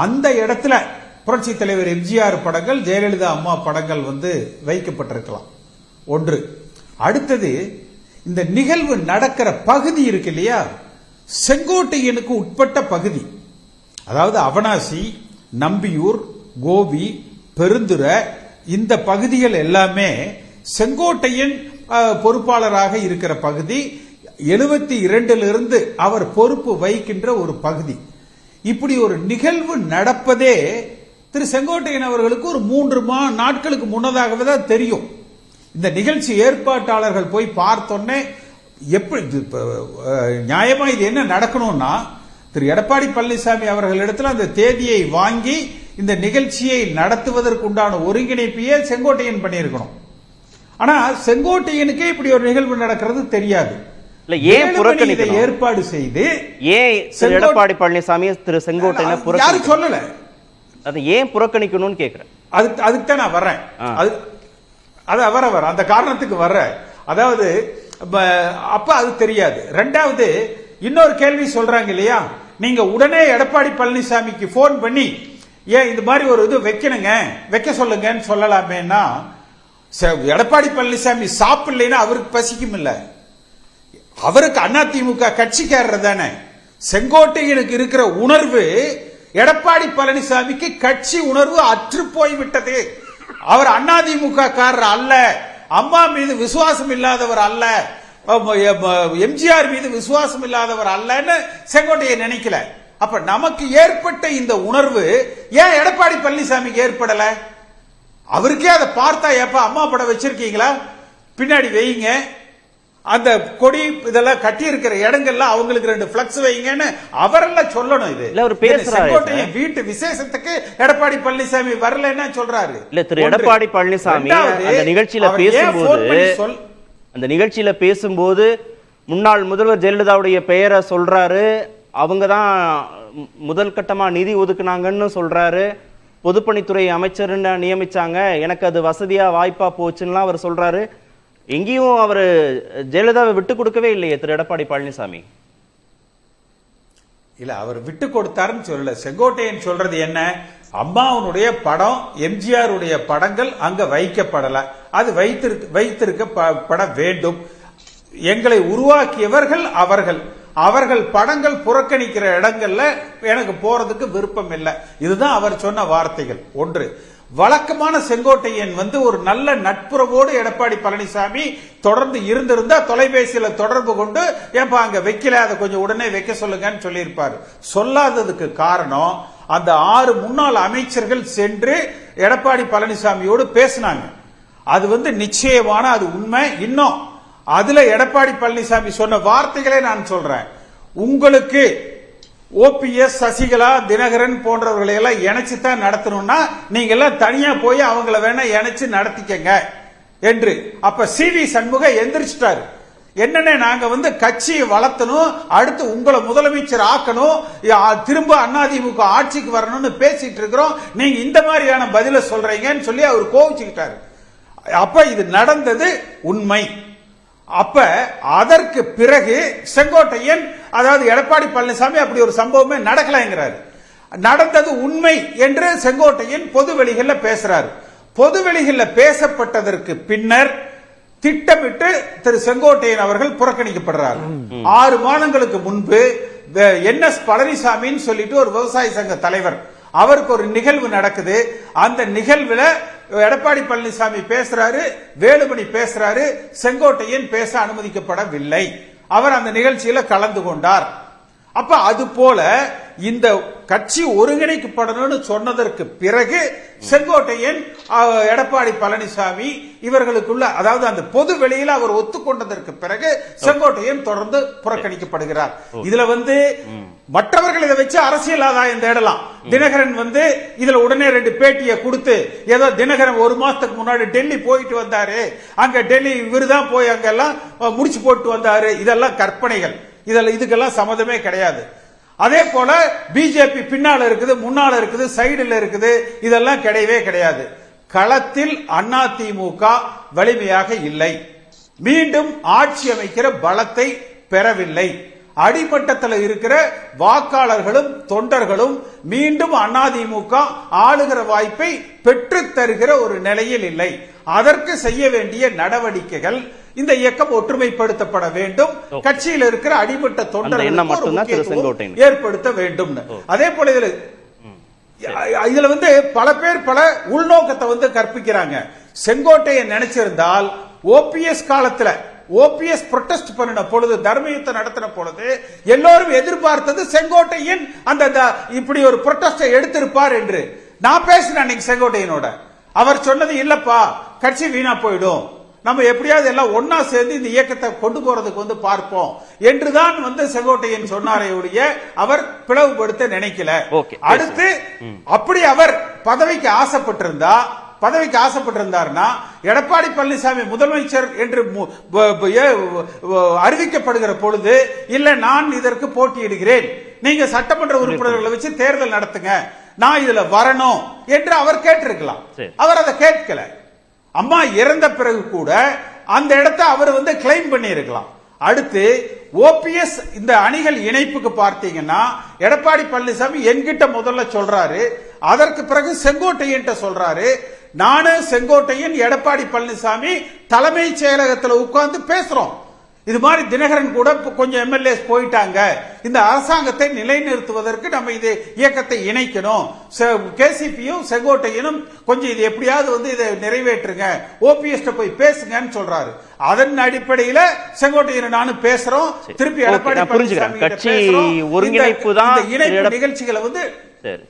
அந்த இடத்துல புரட்சி தலைவர் எம்ஜிஆர் படங்கள், ஜெயலலிதா அம்மா படங்கள் வந்து வைக்கப்பட்டிருக்கலாம். ஒன்று. அடுத்தது, இந்த நிகழ்வு நடக்கிற பகுதி இருக்கு இல்லையா, செங்கோட்டையனுக்கு உட்பட்ட பகுதி. அதாவது அவனாசி, நம்பியூர், கோபி, பெருந்துறை, இந்த பகுதிகள் எல்லாமே செங்கோட்டையன் பொறுப்பாளராக இருக்கிற பகுதி. 72 அவர் பொறுப்பு வகிக்கின்ற ஒரு பகுதி. இப்படி ஒரு நிகழ்வு நடப்பதே திரு செங்கோட்டையன் அவர்களுக்கு ஒரு 3 நாட்களுக்கு முன்னதாகவே தான் தெரியும். இந்த நிகழ்ச்சி ஏற்பாட்டாளர்கள் போய் பார்த்தோன்னே எப்படி நியாயமா இது என்ன நடக்கணும்னா, திரு எடப்பாடி பழனிசாமி அவர்களிடத்தில் அந்த தேதியை வாங்கி இந்த நிகழ்ச்சியை நடத்துவதற்கு உண்டான ஒருங்கிணைப்பையே செங்கோட்டையன் பண்ணியிருக்கணும். ஆனா செங்கோட்டையனுக்கே இப்படி ஒரு நிகழ்வு நடக்கிறது தெரியாது. ஏற்பாடு செய்து ஏன் எடப்பாடி பழனிசாமி திரு செங்கோட்டையனை யாரும் சொல்லல, அதை ஏன் புறக்கணிக்கணும்னு கேக்குறேன். அதுக்கு தான் நான் வர்றேன். அந்த காரணத்துக்கு வர்றேன். அதாவது அப்ப அது தெரியாது. ரெண்டாவது, இன்னொரு கேள்வி சொல்றாங்க இல்லையா, நீங்க உடனே எடப்பாடி பழனிசாமிக்கு போன் பண்ணி ஏன் இந்த மாதிரி ஒரு இது வைக்கணுங்க, வைக்க சொல்லுங்கன்னு சொல்லலாமேனா, எடப்பாடி பழனிசாமி சாப்பிடலைன்னா அவருக்கு பசிக்கும் இல்ல, அவருக்கு அதிமுக கட்சிக்காரர் தானே. செங்கோட்டையனுக்கு இருக்கிற உணர்வு எடப்பாடி பழனிசாமிக்கு கட்சி உணர்வு அற்று போய்விட்டது. அவர் அதிமுக காரர் அல்ல, அம்மா மீது விசுவாசம் இல்லாதவர் அல்ல, எம்ஜிஆர் மீது விசுவாசம் இல்லாதவர் அல்லன்னு செங்கோட்டையன் நினைக்கல. அப்ப நமக்கு ஏற்பட்ட இந்த உணர்வு ஏன் எடப்பாடி பழனிசாமிக்கு ஏற்படல? அவருக்கே அதை பார்த்தா, ஏப்பா அம்மா படம் வச்சிருக்கீங்களா, பின்னாடி வைங்க, அந்த கொடி இதெல்லாம் கட்டி இருக்கிற இடங்கள்ல அவங்களுக்கு 2 பிளக்ஸ் வைங்கன்னு அவரெல்லாம் சொல்லணும். இது செங்கோட்டையை வீட்டு விசேஷத்துக்கு எடப்பாடி பழனிசாமி வரலன்னா சொல்றாரு. இல்ல, திரு எடப்பாடி பழனிசாமி அந்த நிகழ்ச்சியில பேசும்போது முன்னாள் முதல்வர் ஜெயலலிதாவுடைய பெயரை சொல்றாரு. அவங்க தான் முதல் கட்டமா நிதி ஒதுக்குனாங்கன்னு சொல்றாரு. பொதுப்பணித்துறை அமைச்சர் நியமிச்சாங்க, எனக்கு அது வசதியா வாய்ப்பா போச்சுன்னா அவர் சொல்றாரு. எங்கேயும் அவர் ஜெயலலிதாவை விட்டு கொடுக்கவே இல்லையே திரு எடப்பாடி பழனிசாமி. இல்ல, அவர் விட்டு கொடுத்தாருன்னு சொல்லல. செங்கோட்டையன் சொல்றது என்ன, அம்மாவுடைய படம், எம்ஜிஆர் உடைய படங்கள் அங்க வைக்கப்படல, அது வைத்திருக்கப்பட வேண்டும். எங்களை உருவாக்கியவர்கள் அவர்கள் படங்கள் புறக்கணிக்கிற இடங்கள்ல எனக்கு போறதுக்கு விருப்பம் இல்லை. இதுதான் அவர் சொன்ன வார்த்தைகள். ஒன்று. வழக்கமான செங்கோட்டையன் வந்து ஒரு நல்ல நட்புறவோடு எடப்பாடி பழனிசாமி தொடர்ந்து இருந்திருந்தா தொலைபேசியில தொடர்பு கொண்டு ஏன்பா அங்க வைக்கல, அதை கொஞ்சம் உடனே வைக்க சொல்லுங்கன்னு சொல்லியிருப்பாரு. சொல்லாததுக்கு காரணம் அந்த 6 முன்னாள் அமைச்சர்கள் சென்று எடப்பாடி பழனிசாமியோடு பேசினாங்க. அது வந்து நிச்சயமான அது உண்மை. இன்னும் அதுல எடப்பாடி பழனிசாமி சொன்ன வார்த்தைகளே நான் சொல்றேன். உங்களுக்கு ஓபிஎஸ், சசிகலா, தினகரன் போன்றவர்களை எல்லாம் இணைச்சுதான் நடத்தணும்னா நீங்க எல்லாம் தனியா போய் அவங்கள வேணா இணைச்சு நடத்திக்கங்க என்று. அப்ப சிவி சண்முகம் எந்திரிச்சிட்டாரு. என்னன்னு நாங்க வந்து கட்சியை வளர்த்தணும், அடுத்து உங்களை முதலமைச்சர் ஆக்கணும், திரும்ப அதிமுக ஆட்சிக்கு வரணும்னு பேசிட்டு இருக்கிறோம், நீங்க இந்த மாதிரியான பதில சொல்றீங்கன்னு சொல்லி அவர் கோவிச்சுக்கிட்டாரு. அப்ப இது நடந்தது உண்மை. அப்ப அதற்கு பிறகு செங்கோட்டையன், அதாவது எடப்பாடி பழனிசாமி அப்படி ஒரு சம்பவமே நடக்கலைங்கிறாரு. நடந்தது உண்மை என்று செங்கோட்டையன் பொது வெளிகள்ல பேசுறாரு. பொது வெளிகள்ல பேசப்பட்டதற்கு பின்னர் திட்டமிட்டு திரு செங்கோட்டையன் அவர்கள் புறக்கணிக்கப்படுறார். 6 மாதங்களுக்கு முன்பு NS பழனிசாமின்னு சொல்லிட்டு ஒரு விவசாய சங்க தலைவர், அவருக்கு ஒரு நிகழ்வு நடக்குது. அந்த நிகழ்வுல எடப்பாடி பழனிசாமி பேசுறாரு, வேலுமணி பேசுறாரு, செங்கோட்டையன் பேச அனுமதிக்கப்படவில்லை. அவர் அந்த நிகழ்ச்சியில கலந்து கொண்டார். அப்ப அது போல இந்த கட்சி ஒருங்கிணைக்கப்படணும்னு சொன்னதற்கு பிறகு செங்கோட்டையன், எடப்பாடி பழனிசாமி இவர்களுக்குள்ள, அதாவது அந்த பொது வெளியில அவர் ஒத்துக்கொண்டதற்கு பிறகு செங்கோட்டையன் தொடர்ந்து புறக்கணிக்கப்படுகிறார். இதுல வந்து மற்றவர்கள் இதை வச்சு அரசியல் ஆதாயம் தேடலாம். தினகரன் வந்து இதுல உடனே 2 பேட்டியை கொடுத்து, ஏதோ தினகரன் 1 மாசத்துக்கு முன்னாடி டெல்லி போயிட்டு வந்தாரு, அங்க டெல்லி இவருதான் போய் அங்கெல்லாம் முடிச்சு போட்டு வந்தாரு, இதெல்லாம் கற்பனைகள். இதுக்கெல்லாம் சம்மதமே கிடையாது. அதே போல பிஜேபி பின்னால இருக்குது, முன்னால இருக்குது, சைடுல இருக்குது, இதெல்லாம் கிடையவே கிடையாது. களத்தில் அதிமுக வலிமையாக இல்லை, மீண்டும் ஆட்சி அமைக்கிற பலத்தை பெறவில்லை. அடிமட்டத்தில் இருக்கிற வாக்காளர்களும் தொண்டர்களும் மீண்டும் அதிமுக ஆளுகிற வாய்ப்பை பெற்று தருகிற ஒரு நிலையில் இல்லை. அதற்கு செய்ய வேண்டிய நடவடிக்கைகள், இந்த இயக்கம் ஒற்றுமைப்படுத்தப்பட வேண்டும், கட்சியில் இருக்கிற அடிமட்ட தொண்டர்களுக்கு ஏற்படுத்த வேண்டும். அதே போல இதுல வந்து பல பேர் பல உள்நோக்கத்தை வந்து கற்பிக்கிறாங்க. செங்கோட்டையன் நினைச்சிருந்தால் ஓபிஎஸ் காலத்துல ஓபிஎஸ் புரொட்டஸ்ட் பண்ணின பொழுது, தர்மயுத்தம் நடத்தின பொழுது எல்லோரும் எதிர்பார்த்தது செங்கோட்டையன் அந்த இப்படி ஒரு புரொட்டஸ்டை எடுத்திருப்பார் என்று. நான் பேசினேன் அன்னைக்கு செங்கோட்டையனோட. அவர் சொன்னது இல்லப்பா, கட்சி வீணா போயிடும், நம்ம எப்படியாவது எல்லாம் ஒன்னா சேர்ந்து இந்த இயக்கத்தை கொண்டு போறதுக்கு வந்து பார்ப்போம் என்றுதான் வந்து செங்கோட்டையன் சொன்னாரே ஒழிய அவர் பிளவுபடுத்த நினைக்கல. அடுத்து அப்படி அவர் பதவிக்கு ஆசைப்பட்டிருந்தார்னா எடப்பாடி பழனிசாமி முதலமைச்சர் என்று அறிவிக்கப்படுகிற பொழுது, இல்ல நான் இதற்கு போட்டியிடுகிறேன், நீங்க சட்டமன்ற உறுப்பினர்களை வச்சு தேர்தல் நடத்துங்க, நான் இதுல வரணும் என்று அவர் கேட்டிருக்கலாம். அவர் அதை கேட்கல. அம்மா இறந்த பிறகு கூட அந்த இடத்தை அவர் வந்து கிளைம் பண்ணி இருக்கலாம். அடுத்து ஓபிஎஸ் இந்த அணிகள் இணைப்புக்கு பார்த்தீங்கன்னா எடப்பாடி பழனிசாமி என்கிட்ட முதல்ல சொல்றாரு, அதற்கு பிறகு செங்கோட்டையன் சொல்றாரு. நானும் செங்கோட்டையன் எடப்பாடி பழனிசாமி தலைமைச் செயலகத்தில் உட்கார்ந்து பேசுறோம். இது மாதிரி தினகரன் கூட கொஞ்சம் எம்எல்ஏஸ் போயிட்டாங்க, இந்த அரசாங்கத்தை நிலைநிறுத்துவதற்கு நம்ம இது இயக்கத்தை இணைக்கணும், கேசிபியும் செங்கோட்டையனும் கொஞ்சம் இது எப்படியாவது வந்து இதை நிறைவேற்றுங்க, ஓபிஎஸ் போய் பேசுங்கன்னு சொல்றாரு. அதன் அடிப்படையில் செங்கோட்டையன் நானும் பேசுறோம், திருப்பி எடப்பாடி பழனிசாமி கட்சி ஒருங்கிணைப்பு தான் இணைப்பு நிகழ்ச்சிகளை வந்து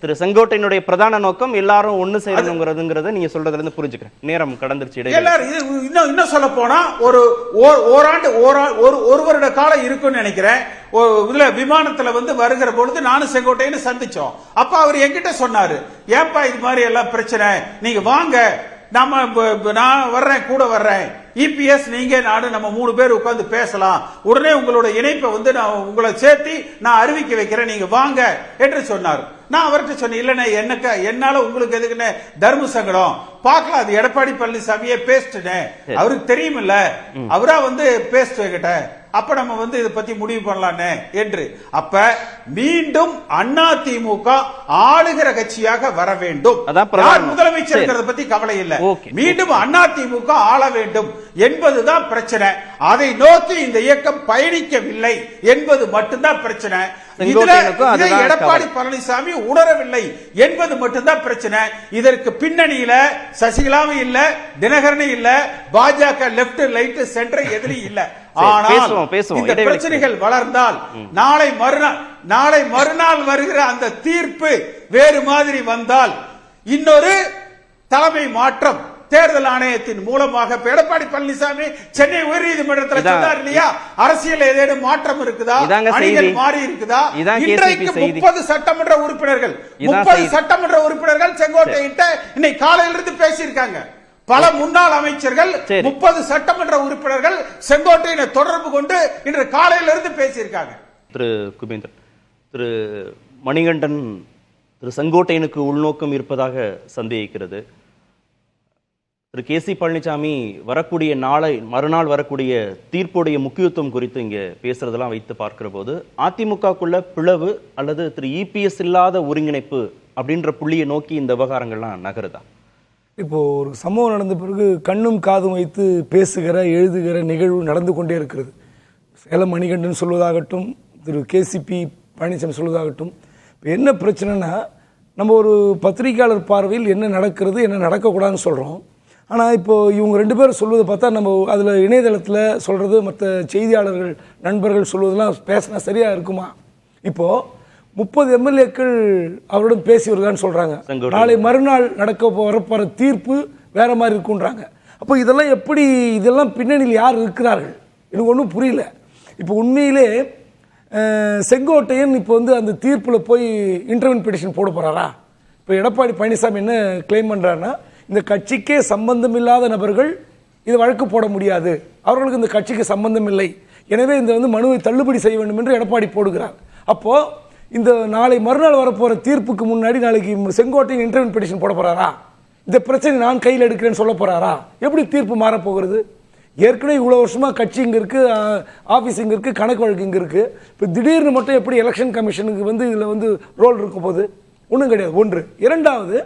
திரு செங்கோட்டையனுடைய பிரதான நோக்கம் எல்லாரும் ஒண்ணு சேரணுங்கிறதுங்கிறத நீங்க சொல்றதுல இருந்து புரிஞ்சுக்கிறேன். நேரம் கடந்துருச்சு. எல்லாரும் இன்னும் சொல்ல போனா ஒரு வருட காலம் இருக்குன்னு நினைக்கிறேன். இதுல விமானத்துல வந்து வருகிற பொழுது நானும் செங்கோட்டையன்னு சந்திச்சோம். அப்ப அவர் என்கிட்ட சொன்னாரு, ஏன்பா இது மாதிரி எல்லாம் பிரச்சனை, நீங்க வாங்க, நான் வர்றேன், கூட வர்றேன், இபிஎஸ் நீங்க நானும் நம்ம 3 பேர் உட்கார்ந்து பேசலாம், உடனே உங்களோட இணைப்பை வந்து நான் உங்களை சேர்த்து நான் அறிவிக்க வைக்கிறேன், நீங்க வாங்க என்று சொன்னார். நான் அவர்கிட்ட சொன்னேன், இல்லைன்னா என்னால உங்களுக்கு எதுக்குன்னு தர்ம சங்கடம், பார்க்கலாம், அது எடப்பாடி பழனிசாமியே பேசிட்டேன், அவருக்கு தெரியும் இல்ல, அவரா வந்து பேசிட்டு வைக்கிட்ட, அப்ப நம்ம வந்து இதை பத்தி முடிவு பண்ணலான்னு என்று. அப்ப மீண்டும் அதிமுக ஆளுகிற கட்சியாக வர வேண்டும். முதலமைச்சர் பத்தி கவலை இல்லை, மீண்டும் அதிமுக ஆள வேண்டும் என்பதுதான் பிரச்சனை. அதை நோக்கி இந்த இயக்கம் பயணிக்கவில்லை என்பது மட்டும்தான் பிரச்சனை. செங்கோட்டையனுக்கும் அதுதான் எடப்பாடி பழனிசாமி உணரவில்லை என்பது மட்டும்தான் பிரச்சனை. இதற்கு பின்னணியில சசிகலாவும் இல்ல, தினகரனும் இல்ல, பாஜக லெப்ட் ரைட் சென்டர் எதிலும் இல்ல. ஆனால் இந்த பிரச்சனைகள் வளர்ந்தால் நாளை மறுநாள் வருகிற அந்த தீர்ப்பு வேறு மாதிரி வந்தால் இன்னொரு தலைமை மாற்றம் தேர்தல் ஆணையத்தின் மூலமாக எடப்பாடி பழனிசாமி சென்னை உயர்நீதிமன்றத்தில் சொன்னார் இல்லையா, அரசியல் ஏதேனும் மாற்றம் இருக்குதா, அணிகள் மாறி இருக்குதா? இன்றைக்கு 30 சட்டமன்ற உறுப்பினர்கள் செங்கோட்டையிட்ட இன்னைக்கு காலையில இருந்து பேசியிருக்காங்க. பல முன்னாள் அமைச்சர்கள் 30 சட்டமன்ற உறுப்பினர்கள் செங்கோட்டையினை தொடர்பு கொண்டு இன்று காலையில இருந்து பேசியிருக்காங்க. திரு குபேந்தன், திரு மணிகண்டன் திரு செங்கோட்டையனுக்கு உள்நோக்கம் இருப்பதாக சந்தேகிக்கிறது. திரு கே.சி. பழனிசாமி வரக்கூடிய மறுநாள் வரக்கூடிய தீர்ப்புடைய முக்கியத்துவம் குறித்து இங்கே பேசுறதெல்லாம் வைத்து பார்க்கிற போது அதிமுகக்குள்ள பிளவு அல்லது திரு இபிஎஸ் இல்லாத ஒருங்கிணைப்பு அப்படின்ற புள்ளியை நோக்கி இந்த விவகாரங்கள்லாம் நகருதா? இப்போ ஒரு சம்பவம் நடந்த பிறகு கண்ணும் காதும் வைத்து பேசுகிற எழுதுகிற நிகழ்வு நடந்து கொண்டே இருக்கிறது. சேலம் மணிகண்டன் சொல்வதாகட்டும், திரு கே.சி.பி. பழனிசாமி சொல்வதாகட்டும், இப்போ என்ன பிரச்சனைனா, நம்ம ஒரு பத்திரிகையாளர் பார்வையில் என்ன நடக்கிறது என்ன நடக்கக்கூடாதுன்னு சொல்கிறோம். ஆனால் இப்போது இவங்க 2 பேரும் சொல்வதை பார்த்தா நம்ம அதில் இணையதளத்தில் சொல்கிறது, மற்ற செய்தியாளர்கள் நண்பர்கள் சொல்வதெல்லாம் பேசினா சரியாக இருக்குமா? இப்போது 30 எம்எல்ஏக்கள் அவருடன் பேசி வருதான்னு சொல்கிறாங்க. நாளை மறுநாள் வரப்போகிற தீர்ப்பு வேற மாதிரி இருக்குன்றாங்க. அப்போ இதெல்லாம் எப்படி, இதெல்லாம் பின்னணியில் யார் இருக்கிறார்கள் எனக்கு ஒன்றும் புரியல. இப்போ உண்மையிலே செங்கோட்டையன் இப்போ அந்த தீர்ப்பில் போய் இன்டர்வென்ட் பெட்டிஷன் போட போகிறாரா? இப்போ எடப்பாடி பழனிசாமி என்ன கிளைம் பண்ணுறாருன்னா, இந்த கட்சிக்கே சம்பந்தம் இல்லாத நபர்கள் இது வழக்கு போட முடியாது, அவர்களுக்கு இந்த கட்சிக்கு சம்பந்தம் இல்லை, எனவே இந்த மனுவை தள்ளுபடி செய்ய வேண்டும் என்று எடப்பாடி போடுகிறார். அப்போ இந்த நாளை மறுநாள் வரப்போற தீர்ப்புக்கு முன்னாடி நாளைக்கு செங்கோட்டையின் இன்டர்வென்ட் பெட்டிஷன் போட போறாரா? இந்த பிரச்சனை நான் கையில் எடுக்கிறேன்னு சொல்ல போறாரா? எப்படி தீர்ப்பு மாறப்போகிறது? ஏற்கனவே இவ்வளவு வருஷமா கட்சி இங்க இருக்கு, ஆபீஸ் இங்க இருக்கு, கணக்கு வழக்கு இங்க இருக்கு. இப்போ திடீர்னு மட்டும் எப்படி எலெக்ஷன் கமிஷனுக்கு இதுல ரோல் இருக்கும் போது ஒன்றும் கிடையாது. ஒன்று. இரண்டாவது,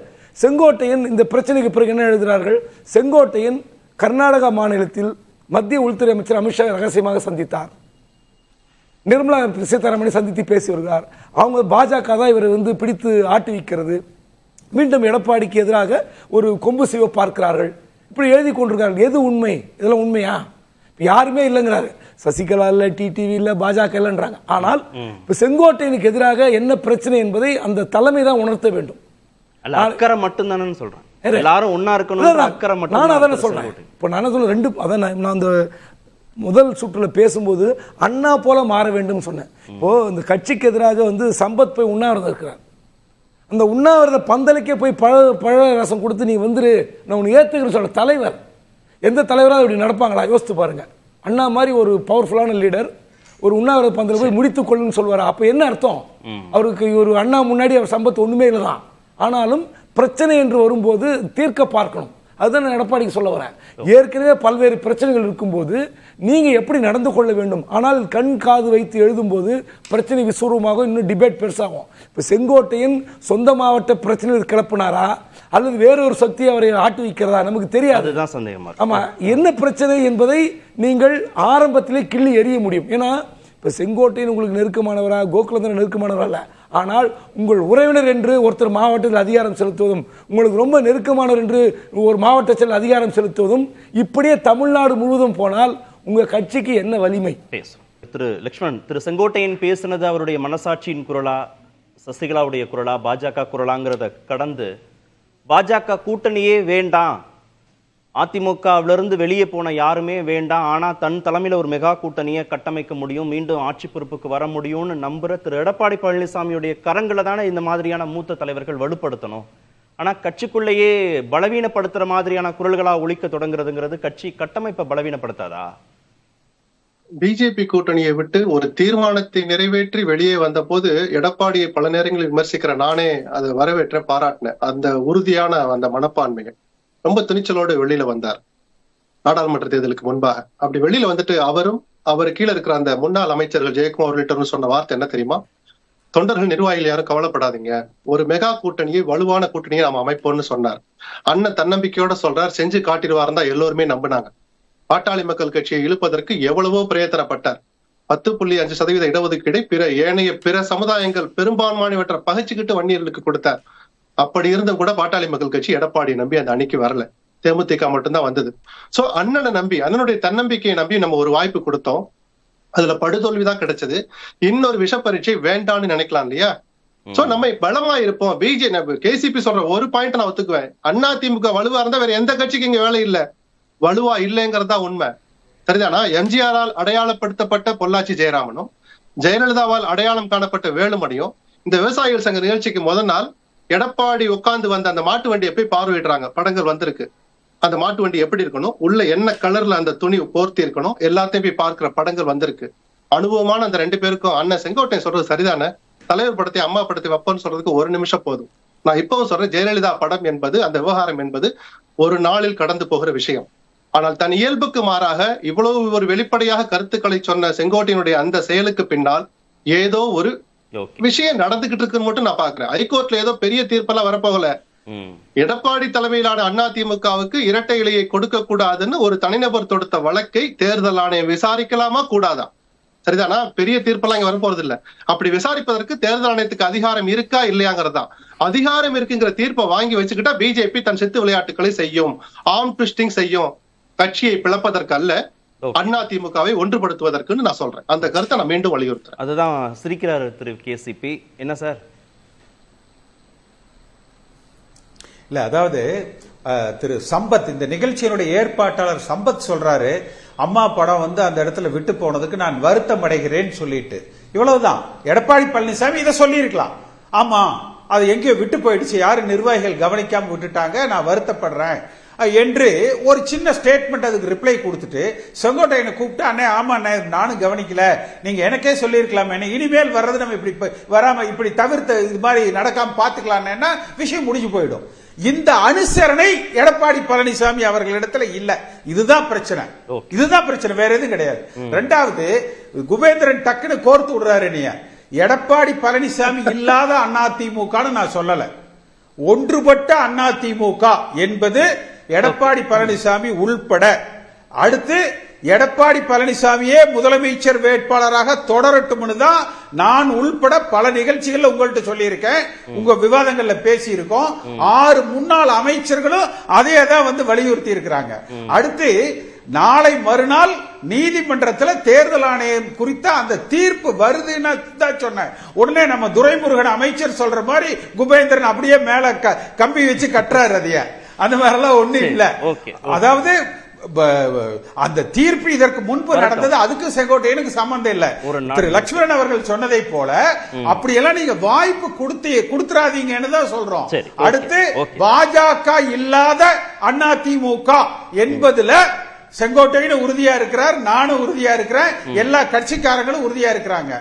செங்கோட்டையன் இந்த பிரச்சனைக்கு பிறகு என்ன எழுதுகிறார்கள்? செங்கோட்டையன் கர்நாடகா மாநிலத்தில் மத்திய உள்துறை அமைச்சர் அமித்ஷா ரகசியமாக சந்தித்தார், நிர்மலா சீதாராமனை சந்தித்து பேசி வருகிறார். அவங்க பாஜக தான் இவர் பிடித்து ஆட்டுவிக்கிறது, மீண்டும் எடப்பாடிக்கு எதிராக ஒரு கொம்பு சிவ பார்க்கிறார்கள், இப்படி எழுதி கொண்டிருக்கார்கள். எது உண்மை? இதெல்லாம் உண்மையா? யாருமே இல்லைங்கிறாரு. சசிகலா இல்ல, டிடிவி இல்ல, பாஜக இல்லைன்றாங்க. ஆனால் இப்ப செங்கோட்டையனுக்கு எதிராக என்ன பிரச்சனை என்பதை அந்த தலைமை தான் உணர்த்த வேண்டும். அக்கறை மட்டும்தானு சொல்றேன், எல்லாரும் ஒன்னா இருக்கணும். அக்கறை மட்டும் நான் அதான சொல்றேன். இப்போ நான் சொல்ல ரெண்டு, அதான் நான் அந்த முதல் சுற்றுல பேசும்போது அண்ணா போல மாற வேண்டும் சொன்னேன். இப்போ இந்த கட்சிக்கு எதிராக சம்பத் போய் உண்ணாவிரதம் இருக்கிறார். அந்த உண்ணாவிரத பந்தலுக்கே போய் பழ ரசம் கொடுத்து நீ வந்துரு, நான் உன்னை ஏத்துக்கிறேன்னு சொல்ற தலைவர் எந்த தலைவராக இப்படி நடப்பாங்களா? யோசித்து பாருங்க. அண்ணா மாதிரி ஒரு பவர்ஃபுல்லான லீடர் ஒரு உண்ணாவிரத பந்தல போய் முடித்துக் கொள்ளுன்னு சொல்வார். அப்ப என்ன அர்த்தம்? அவருக்கு ஒரு அண்ணா முன்னாடி அவர் சம்பத் ஒண்ணுமே இல்லைதான். ஆனாலும் பிரச்சனை என்று வரும்போது தீர்க்க பார்க்கணும். அதுதான் நான் எடப்பாடிக்கு சொல்ல வரேன். ஏற்கனவே பல்வேறு பிரச்சனைகள் இருக்கும்போது நீங்க எப்படி நடந்து கொள்ள வேண்டும். ஆனால் கண் காது வைத்து எழுதும்போது பிரச்சனை விஸ்வரூபமாக இன்னும் டிபேட் பெருசாகும். இப்ப செங்கோட்டையன் சொந்த மாவட்ட பிரச்சனைகள் கிளப்பினாரா அல்லது வேறொரு சக்தி அவரை ஆட்டு வைக்கிறதா நமக்கு தெரியாது. ஆமா, என்ன பிரச்சனை என்பதை நீங்கள் ஆரம்பத்திலே கிள்ளி எறிய முடியும். ஏன்னா இப்ப செங்கோட்டையன் உங்களுக்கு நெருக்கமானவரா, கோகுலந்தரன் நெருக்கமானவரா அல்ல. ஆனால் உங்கள் உறவினர் என்று ஒருத்தர் மாவட்டத்தில் அதிகாரம் செலுத்துவதும், உங்களுக்கு ரொம்ப நெருக்கமானவர் என்று ஒரு மாவட்டத்தில் அதிகாரம் செலுத்துவதும், இப்படியே தமிழ்நாடு முழுவதும் போனால் உங்க கட்சிக்கு என்ன வலிமை? திரு லட்சுமணன், திரு செங்கோட்டையன் பேசினது அவருடைய மனசாட்சியின் குரலா, சசிகலாவுடைய குரலா, பாஜக குரலாங்கிறத கடந்து பாஜக கூட்டணியே வேண்டாம், அதிமுகவிலிருந்து வெளியே போன யாருமே வேண்டாம், ஆனா தன் தலைமையில ஒரு மெகா கூட்டணியை கட்டமைக்க முடியும், மீண்டும் ஆட்சி பொறுப்புக்கு வர முடியும்னு நம்புற திரு எடப்பாடி பழனிசாமியுடைய கரங்களை தானே இந்த மாதிரியான மூத்த தலைவர்கள் வலுப்படுத்தணும். ஆனா கட்சிக்குள்ளேயே பலவீனப்படுத்துற மாதிரியான குரல்களா ஒலிக்க தொடங்குறதுங்கிறது கட்சி கட்டமைப்பை பலவீனப்படுத்தாதா? பிஜேபி கூட்டணியை விட்டு ஒரு தீர்மானத்தை நிறைவேற்றி வெளியே வந்த போது எடப்பாடியை பல நேரங்களில் விமர்சிக்கிற நானே அதை வரவேற்றேன், பாராட்டினேன். அந்த உறுதியான அந்த மனப்பான்மையை ரொம்ப துணிச்சலோடு வெளியில வந்தார் நாடாளுமன்ற தேர்தலுக்கு முன்பாக. அப்படி வெளியில வந்துட்டு அவரும் அவர் கீழே இருக்கிற அந்த முன்னாள் அமைச்சர்கள் ஜெயக்குமார் உள்ளிட்டவர்கள் சொன்ன வார்த்தை என்ன தெரியுமா? தொண்டர்கள் நிர்வாகிகள் யாரும் கவலைப்படாதீங்க, ஒரு மெகா கூட்டணியை வலுவான கூட்டணியை நாம் அமைப்போம்னு சொன்னார். அண்ணன் தன்னம்பிக்கையோட சொல்றார், செஞ்சு காட்டிடுவாருன்னு தான் எல்லோருமே நம்பினாங்க. பாட்டாளி மக்கள் கட்சியை இழுப்பதற்கு எவ்வளவோ பிரயத்தனப்பட்டார். 10.5% இடஒதுக்கீடை பிற சமுதாயங்கள் பெரும்பான்மையானவற்றை பகைச்சுக்கிட்டு வன்னியர்களுக்கு கொடுத்தார். அப்படி இருந்தும் கூட பாட்டாளி மக்கள் கட்சி எடப்பாடி நம்பி அந்த அணிக்கு வரல, தேமுதிக மட்டும்தான் வந்தது. சோ அண்ணனை நம்பி, அண்ணனுடைய தன்னம்பிக்கையை நம்பி நம்ம ஒரு வாய்ப்பு கொடுத்தோம். அதுல படுதோல்விதான் கிடைச்சது. இன்னொரு விஷ பரீட்சை வேண்டான்னு நினைக்கலாம் இல்லையா? சோ நம்ம பலமா இருப்போம். கேசிபி சொல்ற ஒரு பாயிண்ட் நான் ஒத்துக்குவேன். அதிமுக வலுவா இருந்தா வேற எந்த கட்சிக்கு இங்க வேலை இல்ல, வலுவா இல்லைங்கிறதா உண்மை. சரிதானா? எம்ஜிஆரால் அடையாளப்படுத்தப்பட்ட பொள்ளாச்சி ஜெயராமனும் ஜெயலலிதாவால் அடையாளம் காணப்பட்ட வேலுமணியும் இந்த விவசாயிகள் சங்க நிகழ்ச்சிக்கு முதல் நாள் எடப்பாடி உட்கார்ந்து வந்த அந்த மாட்டு வண்டியை போய் பார்வையிடுறாங்க. படங்கள் வந்திருக்கு. அந்த மாட்டு வண்டி எப்படி இருக்கணும், உள்ள என்ன கலர்ல அந்த துணி போர்த்தி இருக்கணும், எல்லாத்தையும் போய் பார்க்கிற படங்கள் வந்திருக்கு. அனுபவமான அந்த 2 பேருக்கும் அண்ணன் செங்கோட்டையன் சொல்றது சரிதானே, தலைவர் படத்தை அம்மா படத்தை வைப்போன்னு சொல்றதுக்கு 1 நிமிஷம் போதும். நான் இப்பவும் சொல்றேன், ஜெயலலிதா படம் என்பது, அந்த விவகாரம் என்பது ஒரு நாளில் கடந்து போகிற விஷயம். ஆனால் தன் இயல்புக்கு மாறாக இவ்வளவு ஒரு வெளிப்படையாக கருத்துக்களை சொன்ன செங்கோட்டையனுடைய அந்த செயலுக்கு பின்னால் ஏதோ ஒரு விஷயம் நடந்துகிட்டு இருக்குன்னு மட்டும் நான் பாக்குறேன். ஹைகோர்ட்ல ஏதோ பெரிய தீர்ப்பெல்லாம் வரப்போகல. எடப்பாடி தலைமையிலான அதிமுகவுக்கு இரட்டை இலையை கொடுக்க கூடாதுன்னு ஒரு தனிநபர் தொடுத்த வழக்கை தேர்தல் ஆணையம் விசாரிக்கலாமா கூடாதா? சரிதானா? பெரிய தீர்ப்பெல்லாம் இங்க வரப்போறது இல்ல. அப்படி விசாரிப்பதற்கு தேர்தல் ஆணையத்துக்கு அதிகாரம் இருக்கா இல்லையாங்கிறதா. அதிகாரம் இருக்குங்கிற தீர்ப்பை வாங்கி வச்சுக்கிட்டா பிஜேபி தன் சித்து விளையாட்டுகளை செய்யும், ஆர்ம் ட்விஸ்டிங் செய்யும். கட்சியை பிளப்பதற்கு அல்ல, அதிமுகவை ஒன்றுபடுத்துவதற்குன்னு நான் சொல்றேன். அந்த கருத்தை நான் மீண்டும் வலியுறுத்துறேன். அதுதான் சிரிக்கிறார் திரு கேசிபி. என்ன சார்? இல்ல, அதாவது திரு சம்பத், இந்த நிகழ்ச்சியினுடைய ஏற்பாட்டாளர் சம்பத் சொல்றாரு, அம்மா படம் அந்த இடத்துல விட்டு போனதுக்கு நான் வருத்தம் அடைகிறேன்னு சொல்லிட்டு. இவ்வளவுதான். எடப்பாடி பழனிசாமி இதை சொல்லி இருக்கலாம். ஆமா, அது எங்கேயோ விட்டு போயிடுச்சு, யாரு நிர்வாகிகள் கவனிக்காம விட்டுட்டாங்க, நான் வருத்தப்படுறேன் என்று ஒரு சின்ன ஸ்டேட்மெண்ட் அதுக்கு ரிப்ளை கொடுத்துட்டு செங்கோட்டையனை கூப்பிட்டு, அண்ணே ஆமா அண்ணே நானும் கவனிக்கல, நீங்க எனக்கே சொல்லியிருக்கலாமே, இனிமேல் வர்றது நம்ம இப்படி வராம இப்படி தவிர்த்து இது மாதிரி நடக்காம பாத்துக்கலாம்னா விஷயம் முடிஞ்சு போயிடும். இந்த அனுசரணை எடப்பாடி பழனிசாமி அவர்களிடத்துல இல்ல. இதுதான் பிரச்சனை, இதுதான் பிரச்சனை, வேற எதுவும் கிடையாது. 2வது, குபேந்திரன் டக்குன்னு கோர்த்து விடுறாரு. நீ எடப்பாடி பழனிசாமி இல்லாத அதிமுக நான் சொல்லல, ஒன்றுபட்ட அதிமுக என்பது எடப்பாடி பழனிசாமி உள்பட. அடுத்து எடப்பாடி பழனிசாமியே முதலமைச்சர் வேட்பாளராக தொடரட்டும்னு தான் நான் உள்பட பல நிகழ்ச்சிகள்ல உங்கள்கிட்ட சொல்லி இருக்கேன், உங்க விவாதங்கள்ல பேசி இருக்கோம். 6 முன்னாள் அமைச்சர்களும் அதே தான் வலியுறுத்தி இருக்கிறாங்க. அடுத்து நாளை மறுநாள் நீதிமன்றத்தில் தேர்தல் ஆணையம் குறித்த அந்த தீர்ப்பு வருதுன்னு தான் சொன்னேன். உடனே நம்ம துரைமுருகன் அமைச்சர் சொல்ற மாதிரி குபேந்திரன் அப்படியே மேல கம்பி வச்சு கட்டுறாரு. அதைய அந்த மாதிரி எல்லாம் ஒண்ணு இல்ல. அதாவது அந்த தீர்ப்பு இதற்கு முன்பு நடந்தது, அதுக்கு செங்கோட்டையனுக்கு சம்பந்தம் இல்ல. திரு லட்சுமணன் அவர்கள் சொன்னதை போல அப்படியெல்லாம் நீங்க வாய்ப்பு கொடுத்துறாதீங்கன்னு தான் சொல்றோம். அடுத்து பாஜக இல்லாத அதிமுக என்பதுல செங்கோட்டையன் உறுதியா இருக்கிறார், நானும் உறுதியா இருக்கிறேன், எல்லா கட்சிக்காரங்களும் உறுதியா இருக்கிறாங்க.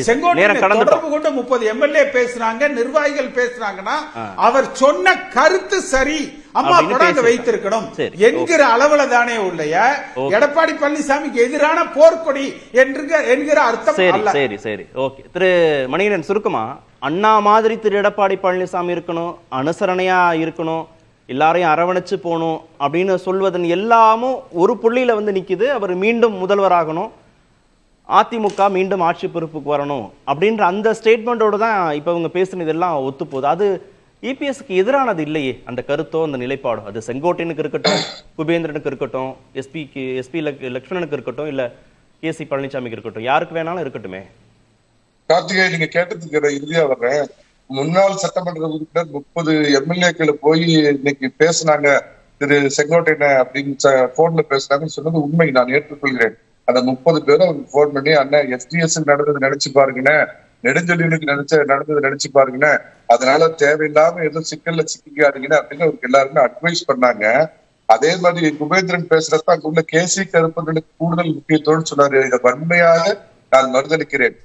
செங்கோட்டையன் தொடர்பு கொண்டு 30 எம்எல்ஏ பேசுறாங்க, நிர்வாகிகள் பேசுறாங்கன்னா அவர் சொன்ன கருத்து சரி, அம்மா படம் வைத்திருக்கணும் என்கிற அளவுல தானே உள்ளைய எடப்பாடி பழனிசாமிக்கு எதிரான போர்க்கொடி என்கிற அர்த்தம் அல்ல. சரி சரி, ஓகே. திரு மணிகண்டன், சுருக்கமா அண்ணா மாதிரி திரு எடப்பாடி பழனிசாமி இருக்கணும், அனுசரணையா இருக்கணும், எல்லாரையும் அரவணைச்சு போகணும் அப்படின்னு சொல்வதன் எல்லாமும் ஒரு புள்ளியில நிக்குது. அவர் மீண்டும் முதல்வராகணும், அதிமுக மீண்டும் ஆட்சி பொறுப்புக்கு வரணும் அப்படின்ற அந்த ஸ்டேட்மெண்டோட தான் இப்ப இவங்க பேசுனது எல்லாம் ஒத்து போகுது. அது இபிஎஸ்க்கு எதிரானது இல்லையே அந்த கருத்தோ அந்த நிலைப்பாடோ. அது செங்கோட்டையனுக்கு இருக்கட்டும், குபேந்திரனுக்கு இருக்கட்டும், எஸ்பி லட்சுமணனுக்கு இருக்கட்டும், இல்ல கேசி பழனிசாமிக்கு இருக்கட்டும், யாருக்கு வேணாலும் இருக்கட்டுமே. கார்த்திகை, நீங்க கேட்டதுக்கு இறுதியா வர்றேன். முன்னாள் சட்டமன்ற உறுப்பினர் 30 எம்எல்ஏக்களை போய் இன்னைக்கு பேசினாங்க திரு செங்கோட்டையனை அப்படின்னு போன்ல பேசுனாங்கன்னு சொன்னது உண்மை, நான் ஏற்றுக்கொள்கிறேன். அந்த 30 பேரும் அவருக்கு போன் பண்ணி, அண்ணன் எஸ்டிஎஸ் நடந்தது நினைச்சு பாருங்கண்ணே, நெடுஞ்செழியனுக்கு நடந்தது நினைச்சு பாருங்கண்ணே, அதனால தேவையில்லாம எதுவும் சிக்கல்ல சிக்கிக்காதீங்கன்னு அப்படின்னு அவருக்கு எல்லாருமே அட்வைஸ் பண்ணாங்க. அதே மாதிரி குபேந்திரன் பேசுறப்ப அங்க உள்ள கேசி கருப்பர்களுக்கு கூடுதல் முக்கியத்துவம் சொன்னாரு. இதை வன்மையாக நான் மறுதளிக்கிறேன்.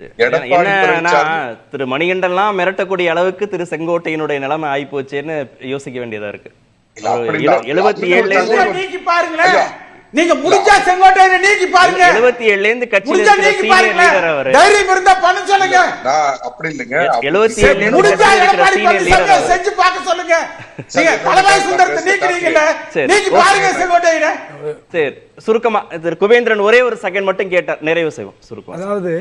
திரு மணிகண்டன்லாம் மிரட்டக்கூடிய அளவுக்கு திரு செங்கோட்டையனுடைய நிலைமை ஆகி போச்சேன்னு யோசிக்க வேண்டியதா இருக்கு. 77 நீக்கி பாருங்களேன், நீங்க முடிஞ்சா செங்கோட்டையனை நீக்கி பாருங்க. 77 இருந்து கட்சியில சீனியர் லீடர் அவர். தைரியம் இருந்தா பண்ண சொல்லுங்க. நான் அப்படி இல்லைங்க, 77 இருந்து செஞ்சு பார்க்க சொல்லுங்க. நீங்க தலவாய் சுந்தரத்தை நீக்கிறீங்கல்ல, சரி. நீங்க பாருங்க செங்கோட்டையனை. சரி, சுருக்கமா திரு குபேந்திரன் ஒரே ஒரு செகண்ட் மட்டும் கேட்டார், நிறைவு செய்வோம் சுருக்கமா. அதாவது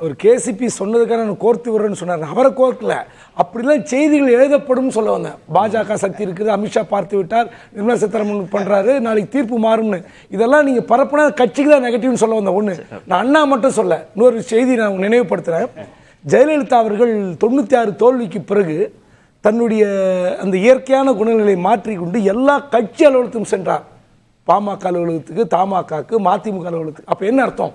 அவர் கேசிபி சொன்னதுக்கான நான் கோர்த்து விடுறேன்னு சொன்னார். அவரை கோர்க்கல, அப்படிலாம் செய்திகள் எழுதப்படும் சொல்ல வந்தேன். பாஜக சக்தி இருக்குது, அமித்ஷா பார்த்து விட்டார், நிர்மலா சீதாராமன் பண்றாரு, நாளைக்கு தீர்ப்பு மாறும்னு. இதெல்லாம் நீங்க பரப்புனா கட்சிக்கு தான் நெகட்டிவ்னு சொல்ல வந்தேன். ஒண்ணு நான் அண்ணா மட்டும் சொல்ல, இன்னொரு செய்தி நான் நினைவுபடுத்துறேன். ஜெயலலிதா அவர்கள் 96 தோல்விக்கு பிறகு தன்னுடைய அந்த இயற்கையான குணநிலை மாற்றிக்கொண்டு எல்லா கட்சி அலுவலகத்துக்கும் சென்றார். பாமக அலுவலகத்துக்கு, தமாகக்கு, மதிமுக அலுவலகத்துக்கு. அப்ப என்ன அர்த்தம்?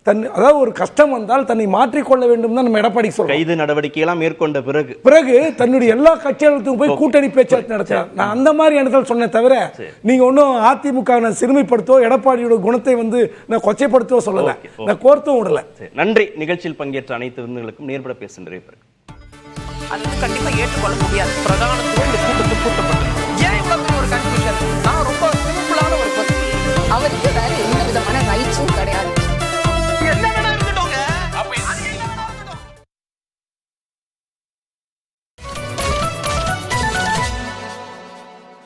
அதாவது ஒரு கஷ்டம் வந்தால் தன்னை மாற்றிக்கொள்ள வேண்டும் தான் நம்ம எடப்பாடி சொல்றோம். கைது நடவடிக்கை எல்லாம் மேற்கொண்ட பிறகு தன்னுடைய எல்லா கட்சிகளுக்கும் போய் கூட்டணி பேச்சுவார்த்தை நடத்தினார். நான் அந்த மாதிரி இடத்துல சொன்னேன் தவிர நீங்க ஒன்னும் அதிமுக சிறுமைப்படுத்தோ எடப்பாடியோட குணத்தை நான் கொச்சைப்படுத்தோ சொல்லல, நான் கோர்த்தும் விடல. நன்றி. நிகழ்ச்சியில் பங்கேற்ற அனைத்து விருந்துகளுக்கும் நேர்பட பேச நிறைய பேர் அது கண்டிப்பா ஏற்றுக்கொள்ள முடியாது. பிரதான